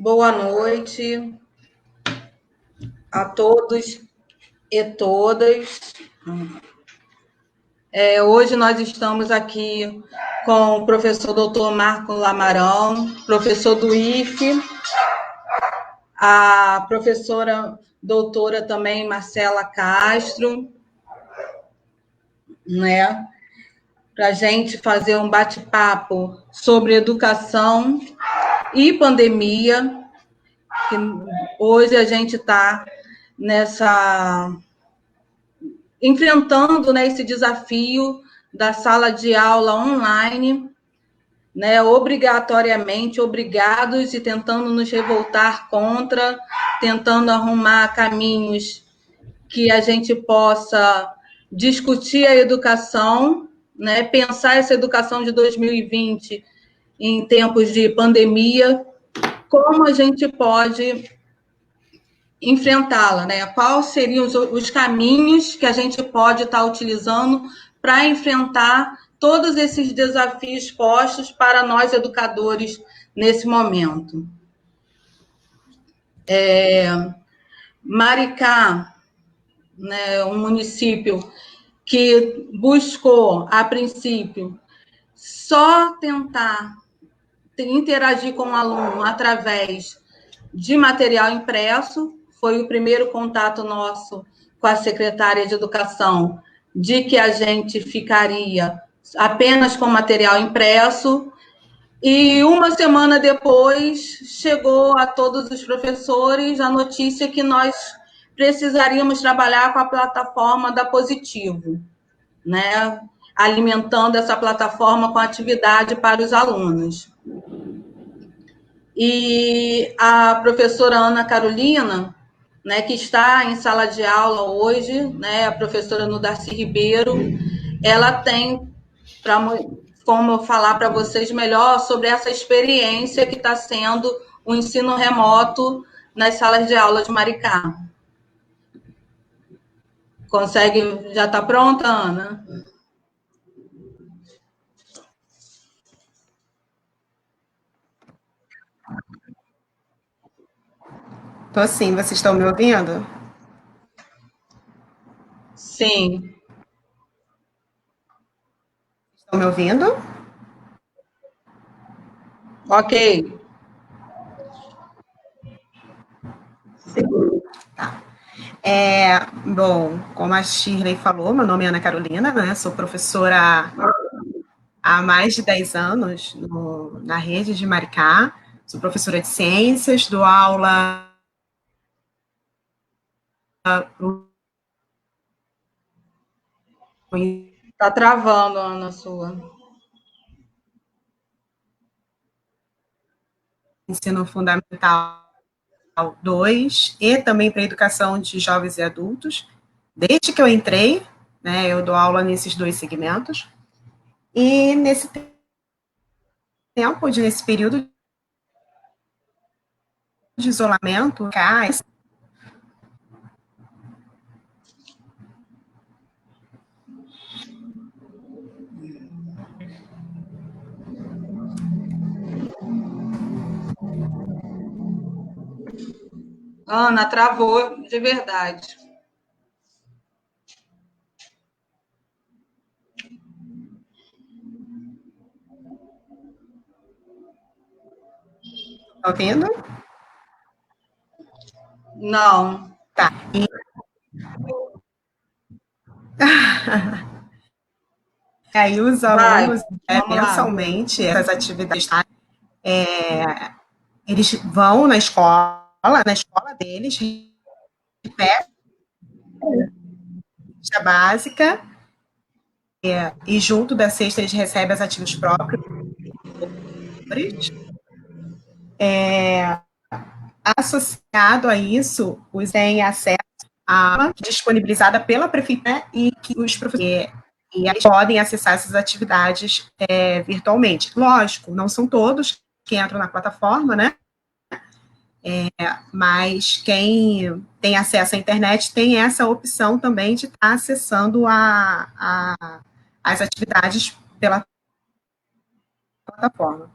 Boa noite a todos e todas. Hoje nós estamos aqui com o professor doutor Marco Lamarão, professor do IFE, a professora doutora também Marcela Castro, né? Para a gente fazer um bate-papo sobre educação e pandemia, que hoje a gente está enfrentando, né, esse desafio da sala de aula online, né, obrigatoriamente obrigados e tentando nos revoltar contra, tentando arrumar caminhos que a gente possa discutir a educação, né, pensar essa educação de 2020 em tempos de pandemia, como a gente pode enfrentá-la, né? Quais seriam os caminhos que a gente pode estar utilizando para enfrentar todos esses desafios postos para nós educadores nesse momento? Maricá, né, um município que buscou, a princípio, só tentar interagir com o aluno através de material impresso. Foi o primeiro contato nosso com a secretária de Educação, de que a gente ficaria apenas com material impresso. E uma semana depois, chegou a todos os professores a notícia que nós precisaríamos trabalhar com a plataforma da Positivo, né? Alimentando essa plataforma com atividade para os alunos. E a professora Ana Carolina, né, que está em sala de aula hoje, né, a professora Nudarci Ribeiro, ela tem como falar para vocês melhor sobre essa experiência que está sendo o ensino remoto nas salas de aula de Maricá. Consegue? Já está pronta, Ana? Tô sim, vocês estão me ouvindo? Sim. Estão me ouvindo? Ok. Tá. Bom, como a Shirley falou, meu nome é Ana Carolina, né? Sou professora há mais de 10 anos na rede de Maricá. Sou professora de ciências, dou aula Está travando, Ana, sua. Ensino Fundamental 2 e também para educação de jovens e adultos. Desde que eu entrei, né, eu dou aula nesses dois segmentos. E nesse período de isolamento, Ana, travou de verdade. tá ouvindo? Não. Tá. E aí os alunos, mensalmente, essas atividades, eles vão na escola deles, básica, e junto da cesta eles recebem as atividades próprias. Associado a isso, os têm acesso a disponibilizada pela prefeitura, né, e que os professores e eles podem acessar essas atividades virtualmente. Lógico, não são todos que entram na plataforma, né? Mas quem tem acesso à internet tem essa opção também de estar acessando as atividades pela plataforma.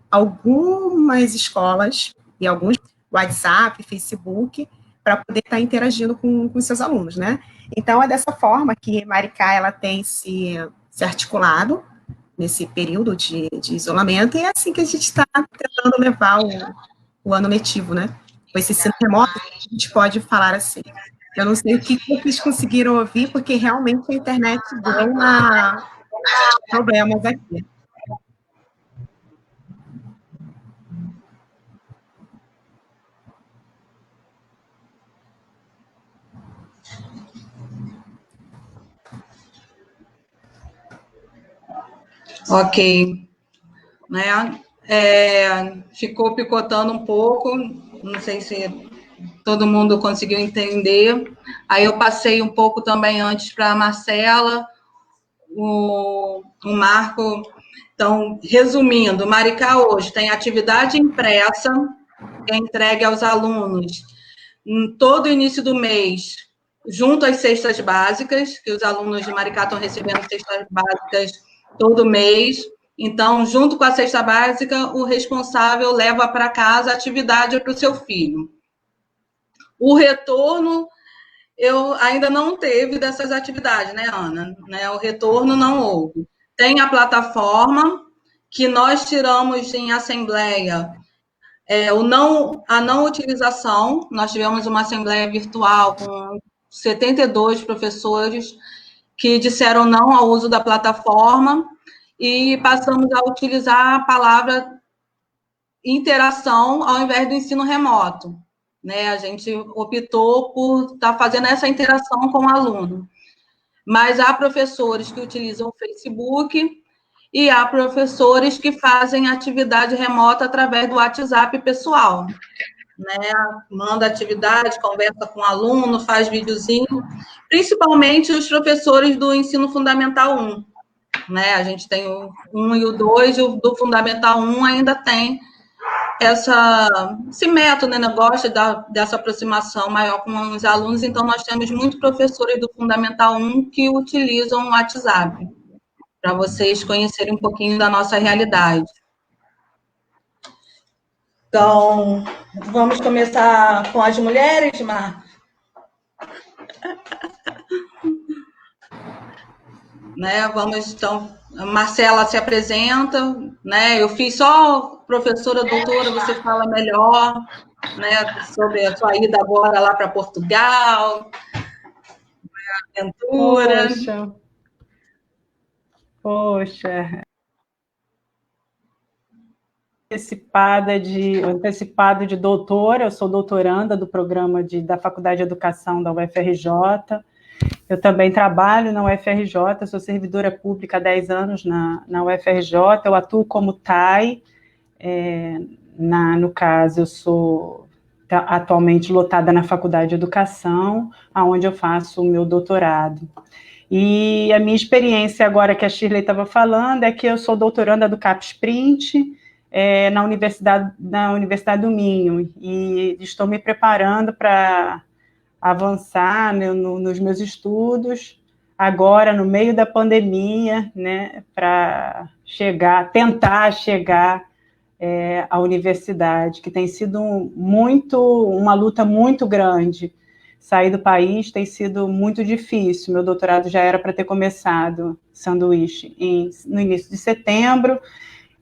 Algumas escolas, e alguns WhatsApp, Facebook, para poder estar interagindo com os seus alunos, né? Então, é dessa forma que Maricá, ela tem se articulado nesse período de isolamento, e é assim que a gente está tentando levar o ano letivo, né? Com esse ensino remoto, a gente pode falar assim. Eu não sei o que vocês conseguiram ouvir, porque realmente a internet deu problemas aqui. Ok. Né? Ficou picotando um pouco, não sei se todo mundo conseguiu entender. Aí eu passei um pouco também antes para a Marcela, o Marco. Então, resumindo, Maricá hoje tem atividade impressa, que é entregue aos alunos em todo início do mês, junto às cestas básicas, que os alunos de Maricá estão recebendo cestas básicas todo mês. Então, junto com a cesta básica, o responsável leva para casa a atividade para o seu filho. O retorno, eu ainda não teve dessas atividades, né, Ana? O retorno não houve. Tem a plataforma, que nós tiramos em assembleia, a não utilização. Nós tivemos uma assembleia virtual com 72 professores que disseram não ao uso da plataforma, e passamos a utilizar a palavra interação ao invés do ensino remoto. Né? A gente optou por estar fazendo essa interação com o aluno. Mas há professores que utilizam o Facebook e há professores que fazem atividade remota através do WhatsApp pessoal. Né? Manda atividade, conversa com o aluno, faz videozinho, principalmente os professores do ensino fundamental 1. Né? A gente tem o 1 e o 2, e o do Fundamental 1 ainda tem esse método, né? Gosta dessa aproximação maior com os alunos, então nós temos muitos professores do Fundamental 1 que utilizam o WhatsApp, para vocês conhecerem um pouquinho da nossa realidade. Então, vamos começar com as mulheres, Mar? Né? Vamos, então, a Marcela se apresenta, né? Eu fiz só professora, doutora, você fala melhor, né? Sobre a sua ida agora lá para Portugal, a aventura. Poxa. Antecipado de doutora, eu sou doutoranda do programa da Faculdade de Educação da UFRJ. Eu também trabalho na UFRJ, sou servidora pública há 10 anos na UFRJ, eu atuo como TAI, no caso, eu sou atualmente lotada na Faculdade de Educação, onde eu faço o meu doutorado. E a minha experiência agora que a Shirley estava falando é que eu sou doutoranda do CapSprint, na Universidade do Minho, e estou me preparando para avançar, né, nos meus estudos, agora no meio da pandemia, né, para tentar chegar à universidade, que tem sido uma luta muito grande. Sair do país tem sido muito difícil. Meu doutorado já era para ter começado, sanduíche, no início de setembro,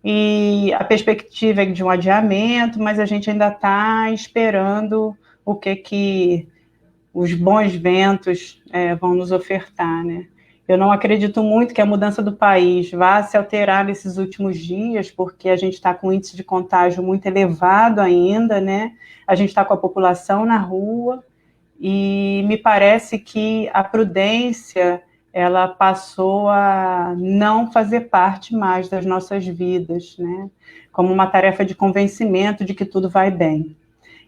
e a perspectiva é de um adiamento, mas a gente ainda está esperando o que os bons ventos vão nos ofertar, né? Eu não acredito muito que a mudança do país vá se alterar nesses últimos dias, porque a gente está com um índice de contágio muito elevado ainda, né? A gente está com a população na rua, e me parece que a prudência ela passou a não fazer parte mais das nossas vidas, né? Como uma tarefa de convencimento de que tudo vai bem.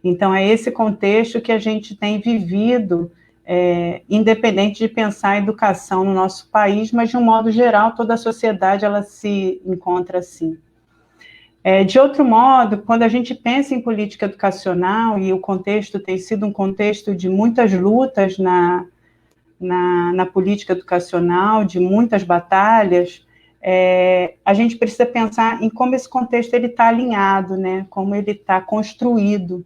Então, é esse contexto que a gente tem vivido, independente de pensar a educação no nosso país, mas, de um modo geral, toda a sociedade ela se encontra assim. De outro modo, quando a gente pensa em política educacional, e o contexto tem sido um contexto de muitas lutas na política educacional, de muitas batalhas, a gente precisa pensar em como esse contexto está alinhado, né? Como ele está construído.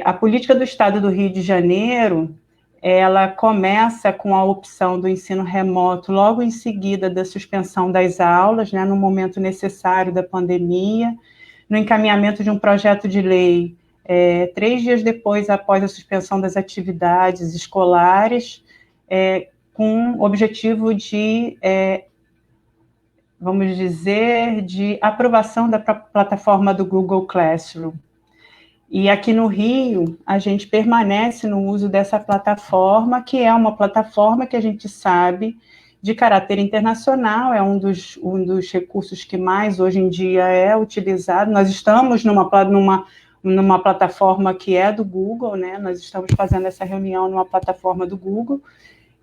A política do Estado do Rio de Janeiro, ela começa com a opção do ensino remoto logo em seguida da suspensão das aulas, né, no momento necessário da pandemia, no encaminhamento de um projeto de lei 3 dias depois, após a suspensão das atividades escolares, com o objetivo de, vamos dizer, de aprovação da plataforma do Google Classroom. E aqui no Rio, a gente permanece no uso dessa plataforma, que é uma plataforma que a gente sabe de caráter internacional, é um dos recursos que mais hoje em dia é utilizado. Nós estamos numa plataforma que é do Google, né? Nós estamos fazendo essa reunião numa plataforma do Google,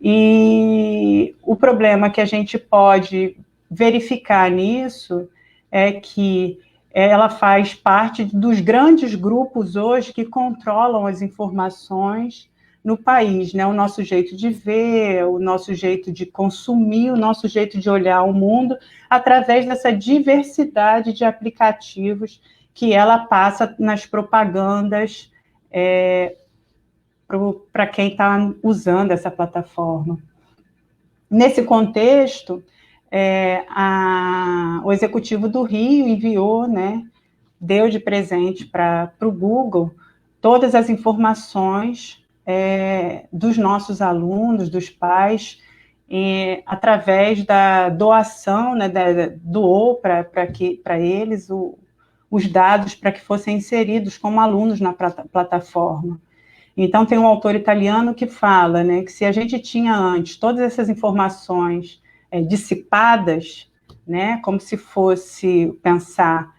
e o problema que a gente pode verificar nisso é que ela faz parte dos grandes grupos hoje que controlam as informações no país, né? O nosso jeito de ver, o nosso jeito de consumir, o nosso jeito de olhar o mundo, através dessa diversidade de aplicativos que ela passa nas propagandas para quem está usando essa plataforma. Nesse contexto, o Executivo do Rio enviou, né, deu de presente para o Google todas as informações dos nossos alunos, dos pais, através da doação, né, doou para eles os dados para que fossem inseridos como alunos na plataforma. Então, tem um autor italiano que fala, né, que se a gente tinha antes todas essas informações dissipadas, né, como se fosse pensar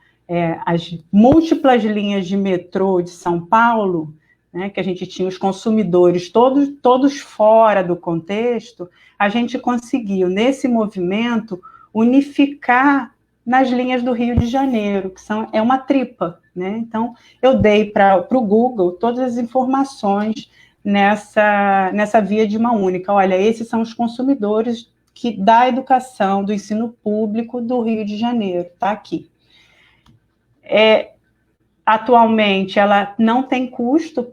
as múltiplas linhas de metrô de São Paulo, né, que a gente tinha os consumidores todos fora do contexto, a gente conseguiu, nesse movimento, unificar nas linhas do Rio de Janeiro, que é uma tripa, né? Então, eu dei para o Google todas as informações nessa via de mão única. Olha, esses são os consumidores da educação, do ensino público do Rio de Janeiro, está aqui. Atualmente, ela não tem custo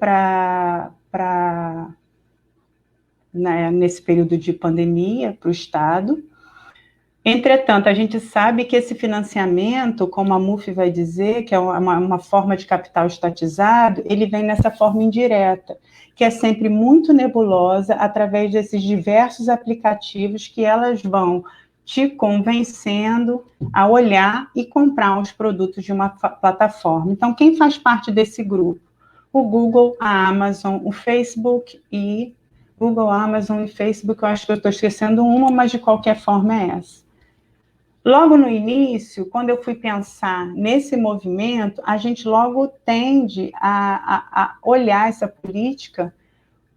né, nesse período de pandemia para o Estado. Entretanto, a gente sabe que esse financiamento, como a MUF vai dizer, que é uma forma de capital estatizado, ele vem nessa forma indireta, que é sempre muito nebulosa, através desses diversos aplicativos que elas vão te convencendo a olhar e comprar os produtos de uma plataforma. Então, quem faz parte desse grupo? O Google, a Amazon, o Facebook e... Google, Amazon e Facebook, eu acho que eu estou esquecendo uma, mas de qualquer forma é essa. Logo no início, quando eu fui pensar nesse movimento, a gente logo tende a olhar essa política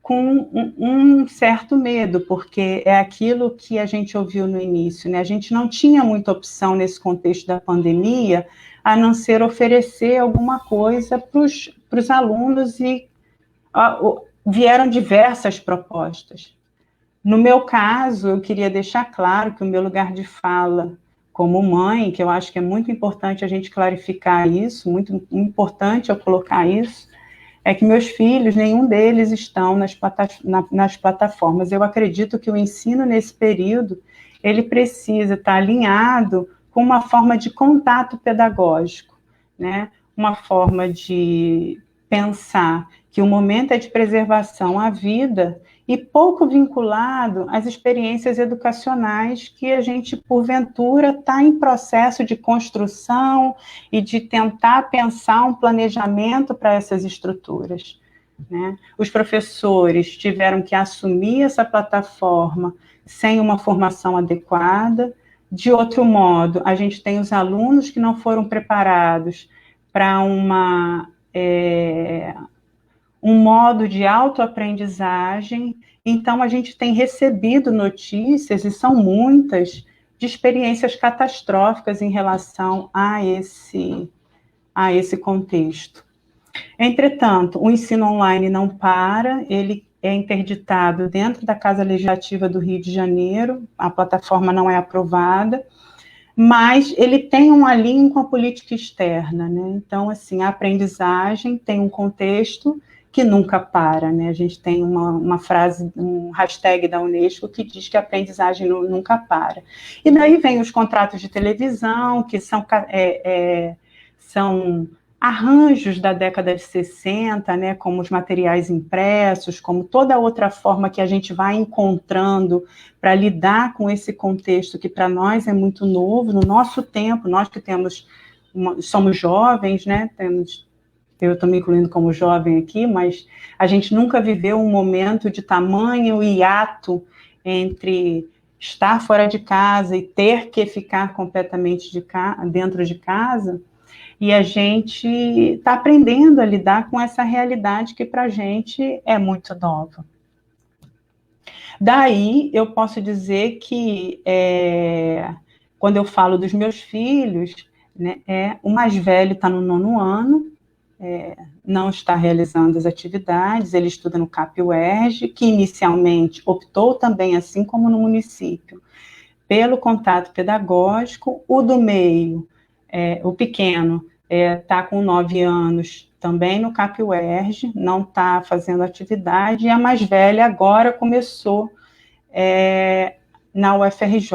com um certo medo, porque é aquilo que a gente ouviu no início, né? A gente não tinha muita opção nesse contexto da pandemia, a não ser oferecer alguma coisa para os alunos, e vieram diversas propostas. No meu caso, eu queria deixar claro que o meu lugar de fala como mãe, que eu acho que é muito importante a gente clarificar isso, muito importante eu colocar isso, é que meus filhos, nenhum deles estão nas plataformas. Eu acredito que o ensino nesse período, ele precisa estar alinhado com uma forma de contato pedagógico, né? Uma forma de pensar que o momento é de preservação à vida e pouco vinculado às experiências educacionais que a gente, porventura, está em processo de construção e de tentar pensar um planejamento para essas estruturas, né? Os professores tiveram que assumir essa plataforma sem uma formação adequada. De outro modo, a gente tem os alunos que não foram preparados para um modo de autoaprendizagem. Então, a gente tem recebido notícias, e são muitas, de experiências catastróficas em relação a esse contexto. Entretanto, o ensino online não para, ele é interditado dentro da Casa Legislativa do Rio de Janeiro, a plataforma não é aprovada, mas ele tem um alinho com a política externa, né? Então, assim, a aprendizagem tem um contexto que nunca para, né? A gente tem uma frase, um hashtag da Unesco que diz que a aprendizagem nunca para. E daí vem os contratos de televisão, que são arranjos da década de 60, né, como os materiais impressos, como toda outra forma que a gente vai encontrando para lidar com esse contexto que para nós é muito novo, no nosso tempo, nós que somos jovens, né, eu estou me incluindo como jovem aqui, mas a gente nunca viveu um momento de tamanho hiato entre estar fora de casa e ter que ficar completamente dentro de casa, e a gente está aprendendo a lidar com essa realidade que para a gente é muito nova. Daí, eu posso dizer que, quando eu falo dos meus filhos, né, o mais velho está no 9º ano, não está realizando as atividades, ele estuda no CAP-UERJ, que inicialmente optou também, assim como no município, pelo contato pedagógico. O do meio, o pequeno, está com 9 anos também no CAP-UERJ, não está fazendo atividade, e a mais velha agora começou na UFRJ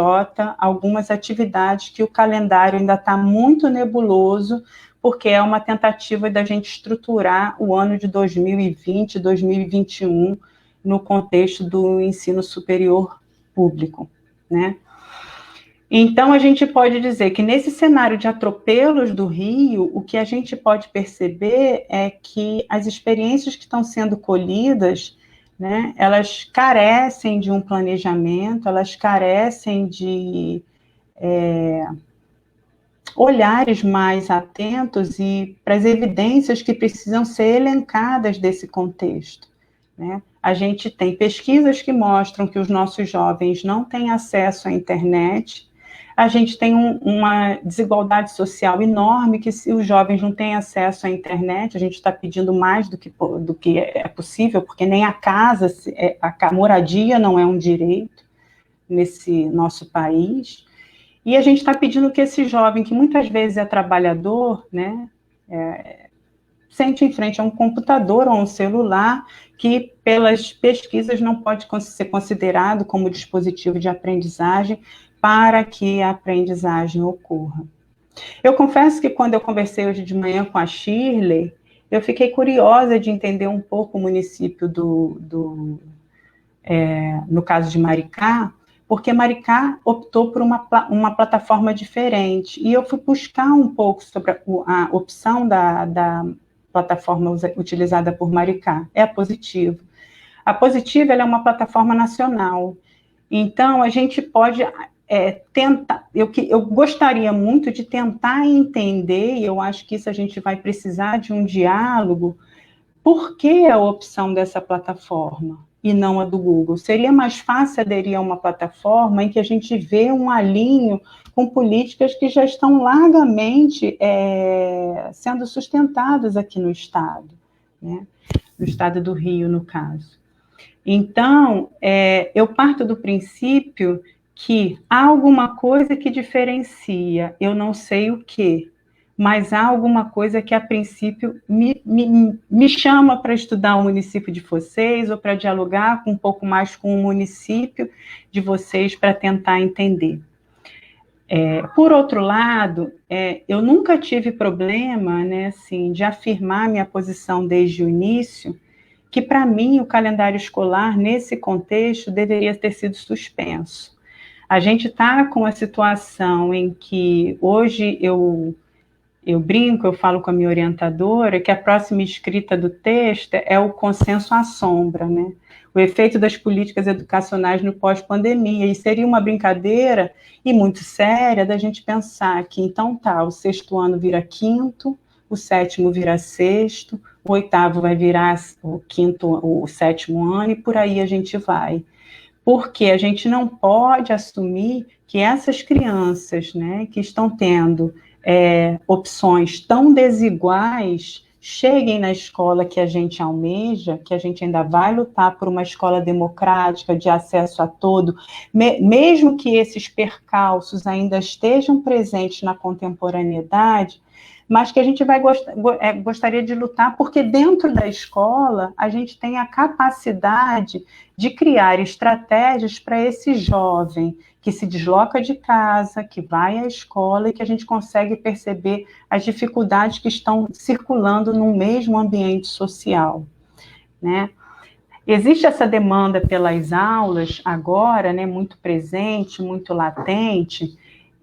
algumas atividades que o calendário ainda está muito nebuloso, porque é uma tentativa da gente estruturar o ano de 2020, 2021, no contexto do ensino superior público, né? Então, a gente pode dizer que nesse cenário de atropelos do Rio, o que a gente pode perceber é que as experiências que estão sendo colhidas, né, elas carecem de um planejamento, elas carecem de olhares mais atentos e para as evidências que precisam ser elencadas desse contexto, né? A gente tem pesquisas que mostram que os nossos jovens não têm acesso à internet. A gente tem uma desigualdade social enorme, que se os jovens não têm acesso à internet, a gente está pedindo mais do que é possível, porque nem a casa, a moradia não é um direito nesse nosso país. E a gente está pedindo que esse jovem, que muitas vezes é trabalhador, né, sente em frente a um computador ou um celular, que pelas pesquisas não pode ser considerado como dispositivo de aprendizagem para que a aprendizagem ocorra. Eu confesso que quando eu conversei hoje de manhã com a Shirley, eu fiquei curiosa de entender um pouco o município no caso de Maricá, porque Maricá optou por uma plataforma diferente, e eu fui buscar um pouco sobre a opção da plataforma utilizada por Maricá, é a Positivo. A Positivo, ela é uma plataforma nacional, então a gente pode tentar, eu gostaria muito de tentar entender, e eu acho que isso a gente vai precisar de um diálogo, por que a opção dessa plataforma e não a do Google? Seria mais fácil aderir a uma plataforma em que a gente vê um alinho com políticas que já estão largamente sendo sustentadas aqui no Estado, né? No Estado do Rio, no caso. Então, eu parto do princípio que há alguma coisa que diferencia, eu não sei o quê, mas há alguma coisa que, a princípio, me chama para estudar o município de vocês, ou para dialogar um pouco mais com o município de vocês, para tentar entender. Por outro lado, eu nunca tive problema, né, assim, de afirmar minha posição desde o início, que, para mim, o calendário escolar, nesse contexto, deveria ter sido suspenso. A gente está com a situação em que, hoje, eu brinco, eu falo com a minha orientadora, que a próxima escrita do texto é o consenso à sombra, né? O efeito das políticas educacionais no pós-pandemia, e seria uma brincadeira, e muito séria, da gente pensar que, então tá, o 6º ano vira 5º, o 7º vira 6º, o 8º vai virar o 5º, o 7º ano, e por aí a gente vai. Porque a gente não pode assumir que essas crianças, né, que estão tendo opções tão desiguais, cheguem na escola que a gente almeja, que a gente ainda vai lutar por uma escola democrática, de acesso a todo, mesmo que esses percalços ainda estejam presentes na contemporaneidade, mas que a gente gostaria de lutar, porque dentro da escola a gente tem a capacidade de criar estratégias para esse jovem que se desloca de casa, que vai à escola e que a gente consegue perceber as dificuldades que estão circulando no mesmo ambiente social, né? Existe essa demanda pelas aulas agora, né, muito presente, muito latente,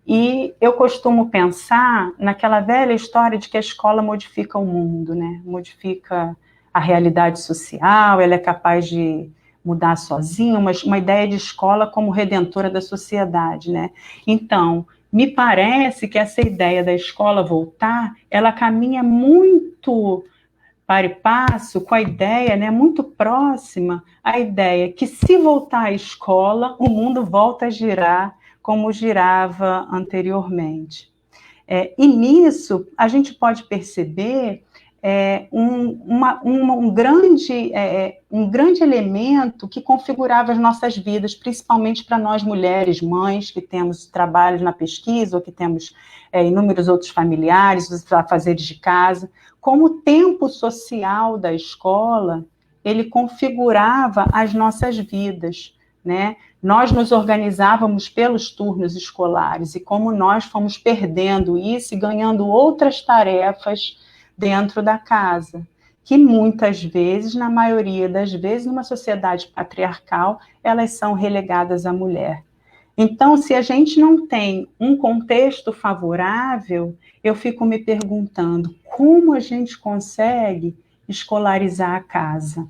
e eu costumo pensar naquela velha história de que a escola modifica o mundo, né? Modifica a realidade social, ela é capaz de mudar sozinha, uma ideia de escola como redentora da sociedade, né? Então, me parece que essa ideia da escola voltar, ela caminha muito para e passo com a ideia, né, muito próxima, a ideia que se voltar à escola, o mundo volta a girar como girava anteriormente. E nisso, a gente pode perceber um grande elemento que configurava as nossas vidas, principalmente para nós mulheres, mães, que temos trabalhos na pesquisa, ou que temos inúmeros outros familiares, os afazeres de casa, como o tempo social da escola, ele configurava as nossas vidas, né? Nós nos organizávamos pelos turnos escolares, e como nós fomos perdendo isso e ganhando outras tarefas dentro da casa, que muitas vezes, na maioria das vezes, numa sociedade patriarcal, elas são relegadas à mulher. Então, se a gente não tem um contexto favorável, eu fico me perguntando como a gente consegue escolarizar a casa,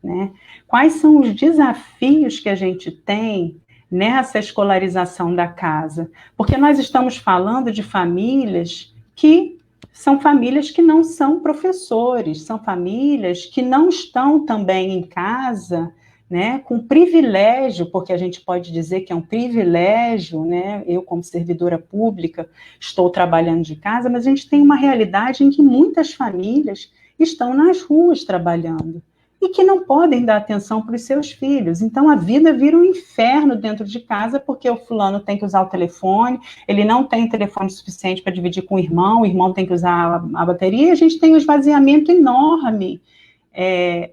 né? Quais são os desafios que a gente tem nessa escolarização da casa? Porque nós estamos falando de famílias que são famílias que não são professores, são famílias que não estão também em casa, né, com privilégio, porque a gente pode dizer que é um privilégio, né? Eu, como servidora pública, estou trabalhando de casa, mas a gente tem uma realidade em que muitas famílias estão nas ruas trabalhando e que não podem dar atenção para os seus filhos. Então, a vida vira um inferno dentro de casa, porque o fulano tem que usar o telefone, ele não tem telefone suficiente para dividir com o irmão tem que usar a bateria, e a gente tem um esvaziamento enorme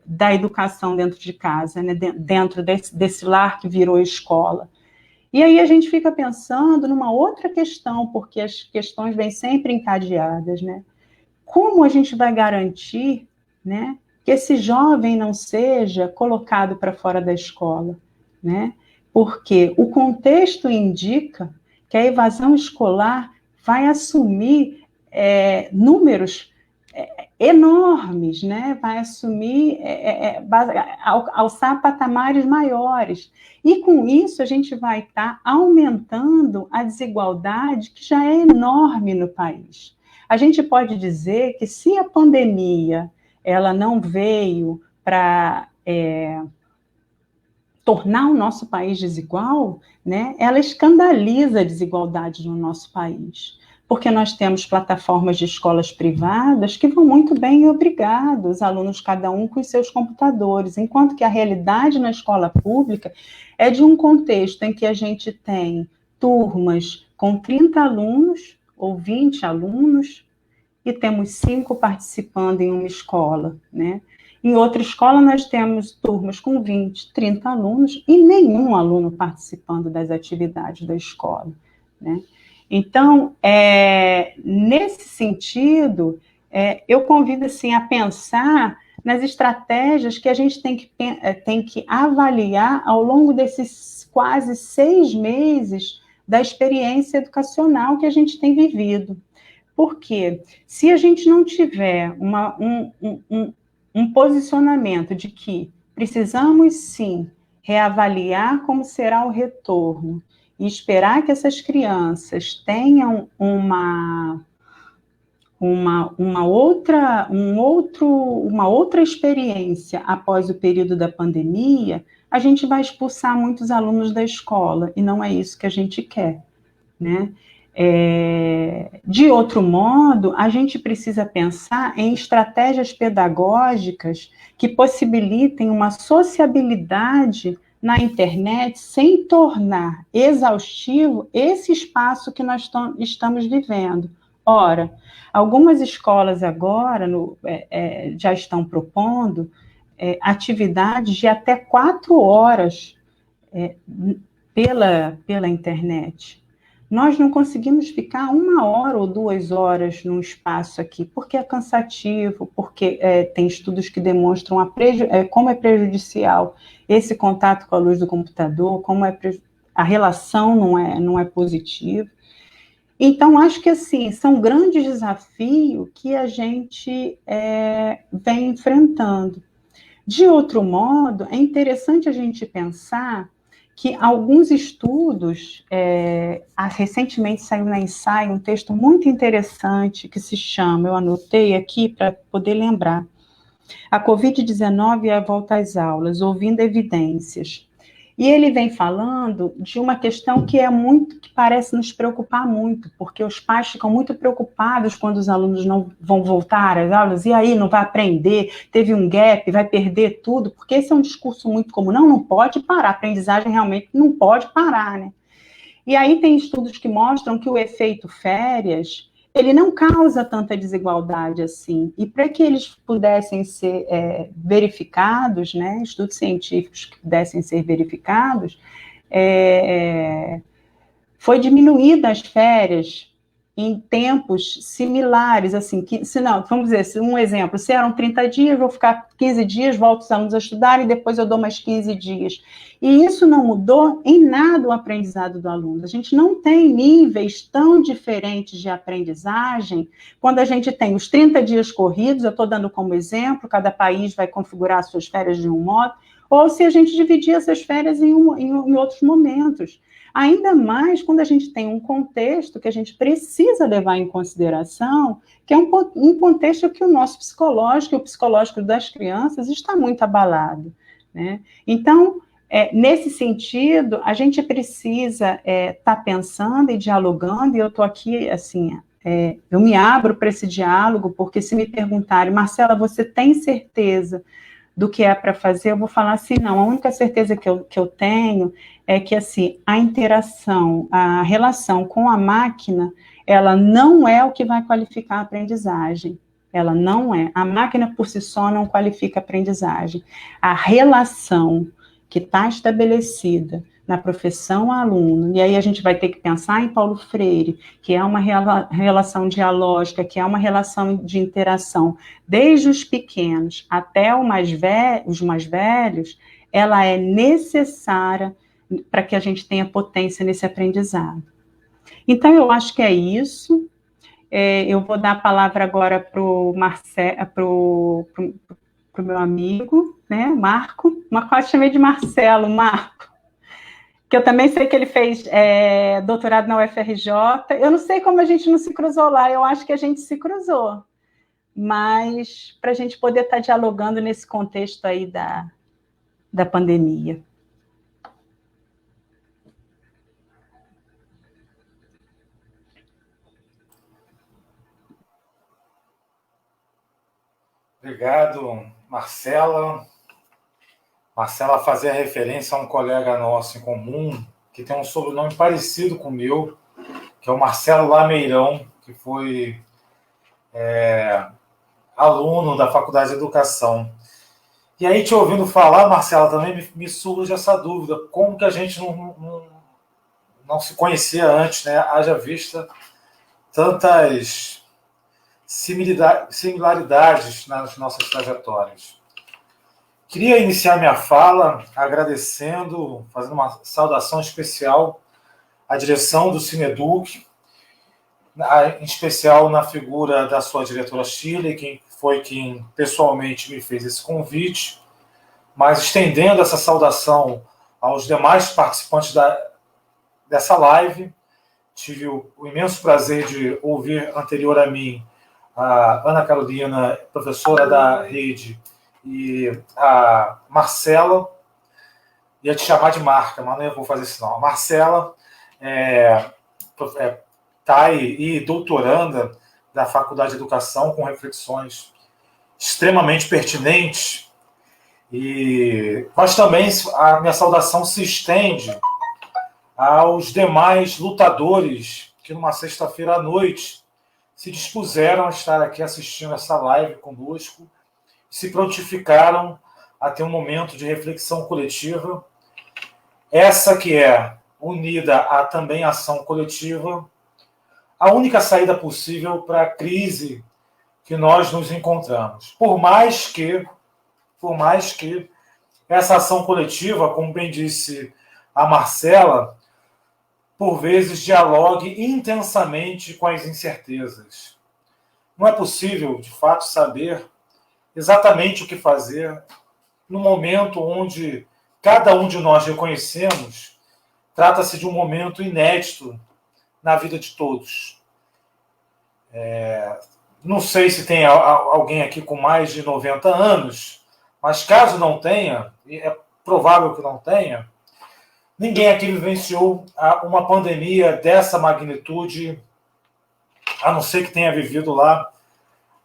da educação dentro de casa, né, dentro desse lar que virou escola. E aí a gente fica pensando numa outra questão, porque as questões vêm sempre encadeadas, né? Como a gente vai garantir, né, que esse jovem não seja colocado para fora da escola, né? Porque o contexto indica que a evasão escolar vai assumir números enormes, né? Vai assumir, alçar patamares maiores. E com isso a gente vai estar aumentando a desigualdade que já é enorme no país. A gente pode dizer que se a pandemia ela não veio para tornar o nosso país desigual, né? Ela escandaliza a desigualdade no nosso país, porque nós temos plataformas de escolas privadas que vão muito bem e obrigado, os alunos cada um com os seus computadores, enquanto que a realidade na escola pública é de um contexto em que a gente tem turmas com 30 alunos ou 20 alunos e temos 5 participando em uma escola, né? Em outra escola, nós temos turmas com 20, 30 alunos e nenhum aluno participando das atividades da escola, né? Então, nesse sentido, eu convido assim, a pensar nas estratégias que a gente tem que avaliar ao longo desses quase 6 meses da experiência educacional que a gente tem vivido. Porque se a gente não tiver um posicionamento de que precisamos, sim, reavaliar como será o retorno e esperar que essas crianças tenham uma outra experiência após o período da pandemia, a gente vai expulsar muitos alunos da escola, e não é isso que a gente quer, né? De outro modo, a gente precisa pensar em estratégias pedagógicas que possibilitem uma sociabilidade na internet sem tornar exaustivo esse espaço que nós estamos vivendo. Ora, algumas escolas agora já estão propondo atividades de até 4 horas pela internet. Nós não conseguimos ficar 1 hora ou 2 horas num espaço aqui, porque é cansativo, porque tem estudos que demonstram como é prejudicial esse contato com a luz do computador, como a relação não é positiva. Então, acho que, assim, são grandes desafios que a gente vem enfrentando. De outro modo, é interessante a gente pensar que alguns estudos, recentemente saiu na Ensaio um texto muito interessante que se chama, eu anotei aqui para poder lembrar, A Covid-19 e a Volta às Aulas, Ouvindo Evidências. E ele vem falando de uma questão que parece nos preocupar muito, porque os pais ficam muito preocupados quando os alunos não vão voltar às aulas, e aí não vai aprender, teve um gap, vai perder tudo, porque esse é um discurso muito comum, não pode parar, a aprendizagem realmente não pode parar, né? E aí tem estudos que mostram que o efeito férias, ele não causa tanta desigualdade assim. E para que eles pudessem ser verificados, né, estudos científicos que pudessem ser verificados, foi diminuída as férias em tempos similares, assim, vamos dizer, um exemplo, se eram 30 dias, vou ficar 15 dias, volto os alunos a estudar e depois eu dou mais 15 dias. E isso não mudou em nada o aprendizado do aluno. A gente não tem níveis tão diferentes de aprendizagem quando a gente tem os 30 dias corridos, eu estou dando como exemplo, cada país vai configurar suas férias de um modo, ou se a gente dividir essas férias em outros momentos. Ainda mais quando a gente tem um contexto que a gente precisa levar em consideração, que é um contexto que o nosso psicológico e o psicológico das crianças está muito abalado, né? Então, nesse sentido, a gente precisa estar pensando e dialogando, e eu estou aqui, assim, eu me abro para esse diálogo, porque se me perguntarem, Marcela, você tem certeza do que é para fazer, eu vou falar assim, não, a única certeza que eu tenho é que, assim, a interação, a relação com a máquina, ela não é o que vai qualificar a aprendizagem, ela não é. A máquina, por si só, não qualifica a aprendizagem. A relação que está estabelecida na professão-aluno, e aí a gente vai ter que pensar em Paulo Freire, que é uma relação dialógica, que é uma relação de interação, desde os pequenos até os mais velhos, ela é necessária para que a gente tenha potência nesse aprendizado. Então, eu acho que é isso. Eu vou dar a palavra agora para o meu amigo, né, Marco. Mas quase chamei de Marcelo, Marco. Que eu também sei que ele fez doutorado na UFRJ. Eu não sei como a gente não se cruzou lá, eu acho que a gente se cruzou. Mas para a gente poder estar dialogando nesse contexto aí da pandemia. Obrigado, Marcela. Marcela fazia referência a um colega nosso em comum, que tem um sobrenome parecido com o meu, que é o Marcelo Lameirão, que foi aluno da Faculdade de Educação. E aí, te ouvindo falar, Marcela, também me surge essa dúvida, como que a gente não se conhecia antes, né? Haja vista tantas similaridades nas nossas trajetórias. Queria iniciar minha fala agradecendo, fazendo uma saudação especial à direção do Cineduc, em especial na figura da sua diretora Shirley, quem foi quem pessoalmente me fez esse convite, mas estendendo essa saudação aos demais participantes dessa live. Tive o imenso prazer de ouvir anterior a mim a Ana Carolina, professora da rede, e a Marcela, ia te chamar de Marca, mas não vou fazer isso não. A Marcela, TAI e doutoranda da Faculdade de Educação, com reflexões extremamente pertinentes. Mas também a minha saudação se estende aos demais lutadores que, numa sexta-feira à noite, se dispuseram a estar aqui assistindo essa live conosco, se prontificaram a ter um momento de reflexão coletiva, essa que é, unida a também ação coletiva, a única saída possível para a crise que nós nos encontramos. Por mais que essa ação coletiva, como bem disse a Marcela, por vezes dialogue intensamente com as incertezas. Não é possível, de fato, saber exatamente o que fazer no momento onde cada um de nós reconhecemos trata-se de um momento inédito na vida de todos. Não sei se tem alguém aqui com mais de 90 anos, mas caso não tenha, e é provável que não tenha, ninguém aqui vivenciou uma pandemia dessa magnitude, a não ser que tenha vivido lá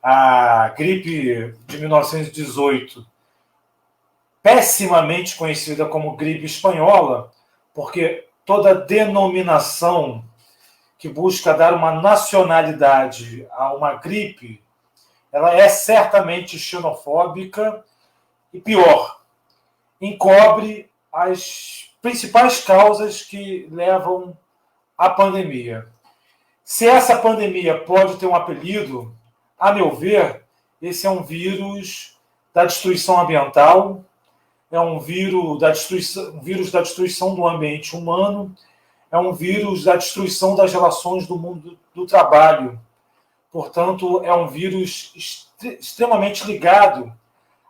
a gripe de 1918, pessimamente conhecida como gripe espanhola, porque toda denominação que busca dar uma nacionalidade a uma gripe, ela é certamente xenofóbica e, pior, encobre as principais causas que levam à pandemia. Se essa pandemia pode ter um apelido, a meu ver, esse é um vírus da destruição ambiental, é um vírus da destruição do ambiente humano, é um vírus da destruição das relações do mundo do trabalho. Portanto, é um vírus extremamente ligado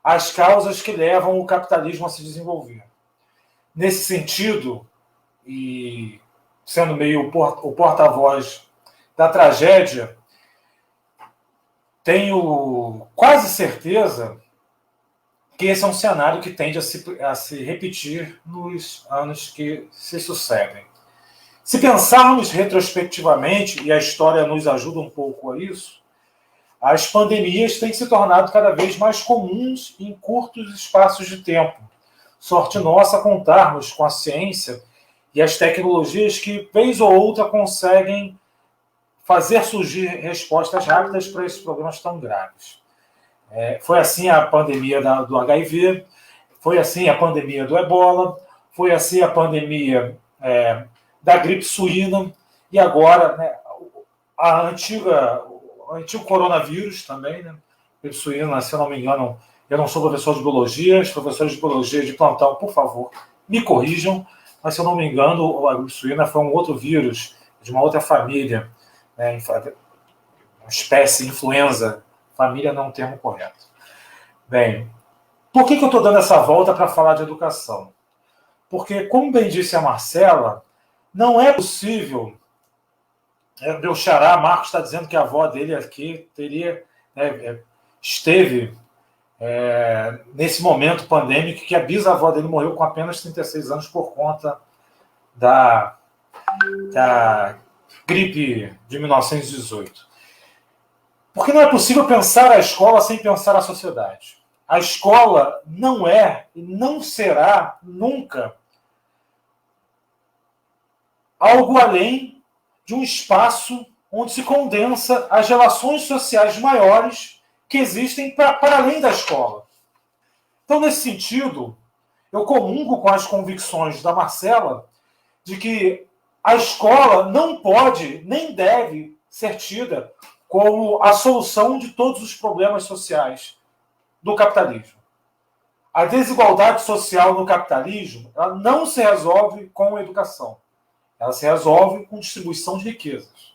às causas que levam o capitalismo a se desenvolver. Nesse sentido, e sendo meio o porta-voz da tragédia, tenho quase certeza que esse é um cenário que tende a se repetir nos anos que se sucedem. Se pensarmos retrospectivamente, e a história nos ajuda um pouco a isso, as pandemias têm se tornado cada vez mais comuns em curtos espaços de tempo. Sorte nossa contarmos com a ciência e as tecnologias que, vez ou outra, conseguem fazer surgir respostas rápidas para esses problemas tão graves. Foi assim a pandemia do HIV, foi assim a pandemia do Ebola, foi assim a pandemia da gripe suína, e agora, né, o antigo coronavírus também, né? Gripe suína, se eu não me engano, eu não sou professor de biologia, os professores de biologia de plantão, por favor, me corrijam, mas se eu não me engano, a gripe suína foi um outro vírus, de uma outra família, né, uma espécie influenza, família não é um termo correto. Bem, por que eu estou dando essa volta para falar de educação? Porque, como bem disse a Marcela, não é possível. Meu xará, Marcos, está dizendo que a avó dele aqui esteve nesse momento pandêmico, que a bisavó dele morreu com apenas 36 anos por conta da gripe de 1918. Porque não é possível pensar a escola sem pensar a sociedade. A escola não é e não será nunca algo além de um espaço onde se condensa as relações sociais maiores que existem para além da escola. Então, nesse sentido, eu comungo com as convicções da Marcela de que a escola não pode nem deve ser tida como a solução de todos os problemas sociais do capitalismo. A desigualdade social no capitalismo, ela não se resolve com a educação. Ela se resolve com distribuição de riquezas.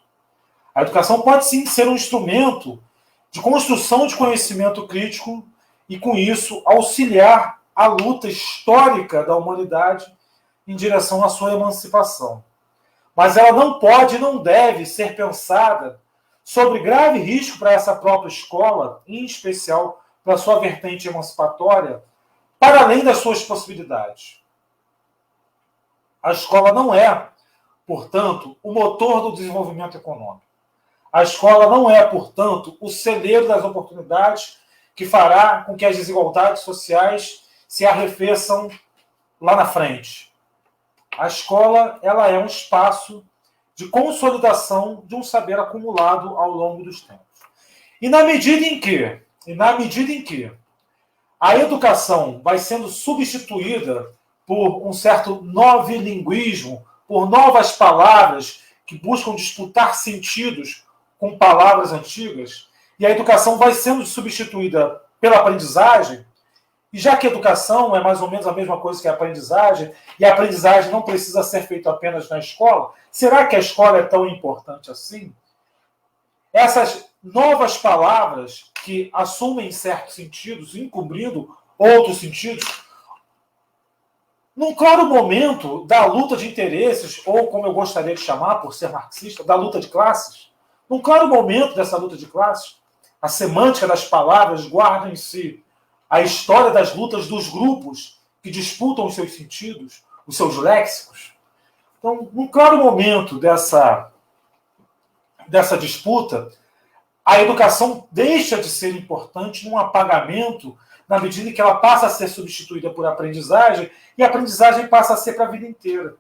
A educação pode sim ser um instrumento de construção de conhecimento crítico e, com isso, auxiliar a luta histórica da humanidade em direção à sua emancipação. Mas ela não pode e não deve ser pensada sobre grave risco para essa própria escola, em especial para a sua vertente emancipatória, para além das suas possibilidades. A escola não é portanto, o motor do desenvolvimento econômico. A escola não é, portanto, o celeiro das oportunidades que fará com que as desigualdades sociais se arrefeçam lá na frente. A escola, ela é um espaço de consolidação de um saber acumulado ao longo dos tempos. E na medida em que a educação vai sendo substituída por um certo novilinguismo, por novas palavras que buscam disputar sentidos com palavras antigas, e a educação vai sendo substituída pela aprendizagem, e já que a educação é mais ou menos a mesma coisa que a aprendizagem, e a aprendizagem não precisa ser feita apenas na escola, será que a escola é tão importante assim? Essas novas palavras que assumem certos sentidos, encobrindo outros sentidos, num claro momento da luta de interesses, ou como eu gostaria de chamar, por ser marxista, da luta de classes, num claro momento dessa luta de classes, a semântica das palavras guarda em si a história das lutas dos grupos que disputam os seus sentidos, os seus léxicos. Então, num claro momento dessa disputa, a educação deixa de ser importante num apagamento na medida em que ela passa a ser substituída por aprendizagem, e a aprendizagem passa a ser para a vida inteira.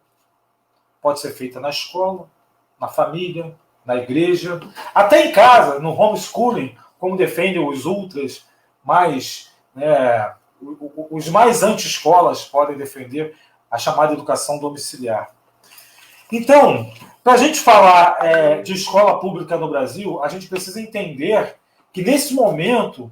Pode ser feita na escola, na família, na igreja, até em casa, no homeschooling, como defendem os ultras mais, os mais anti-escolas podem defender a chamada educação domiciliar. Então, para a gente falar de escola pública no Brasil, a gente precisa entender que, nesse momento,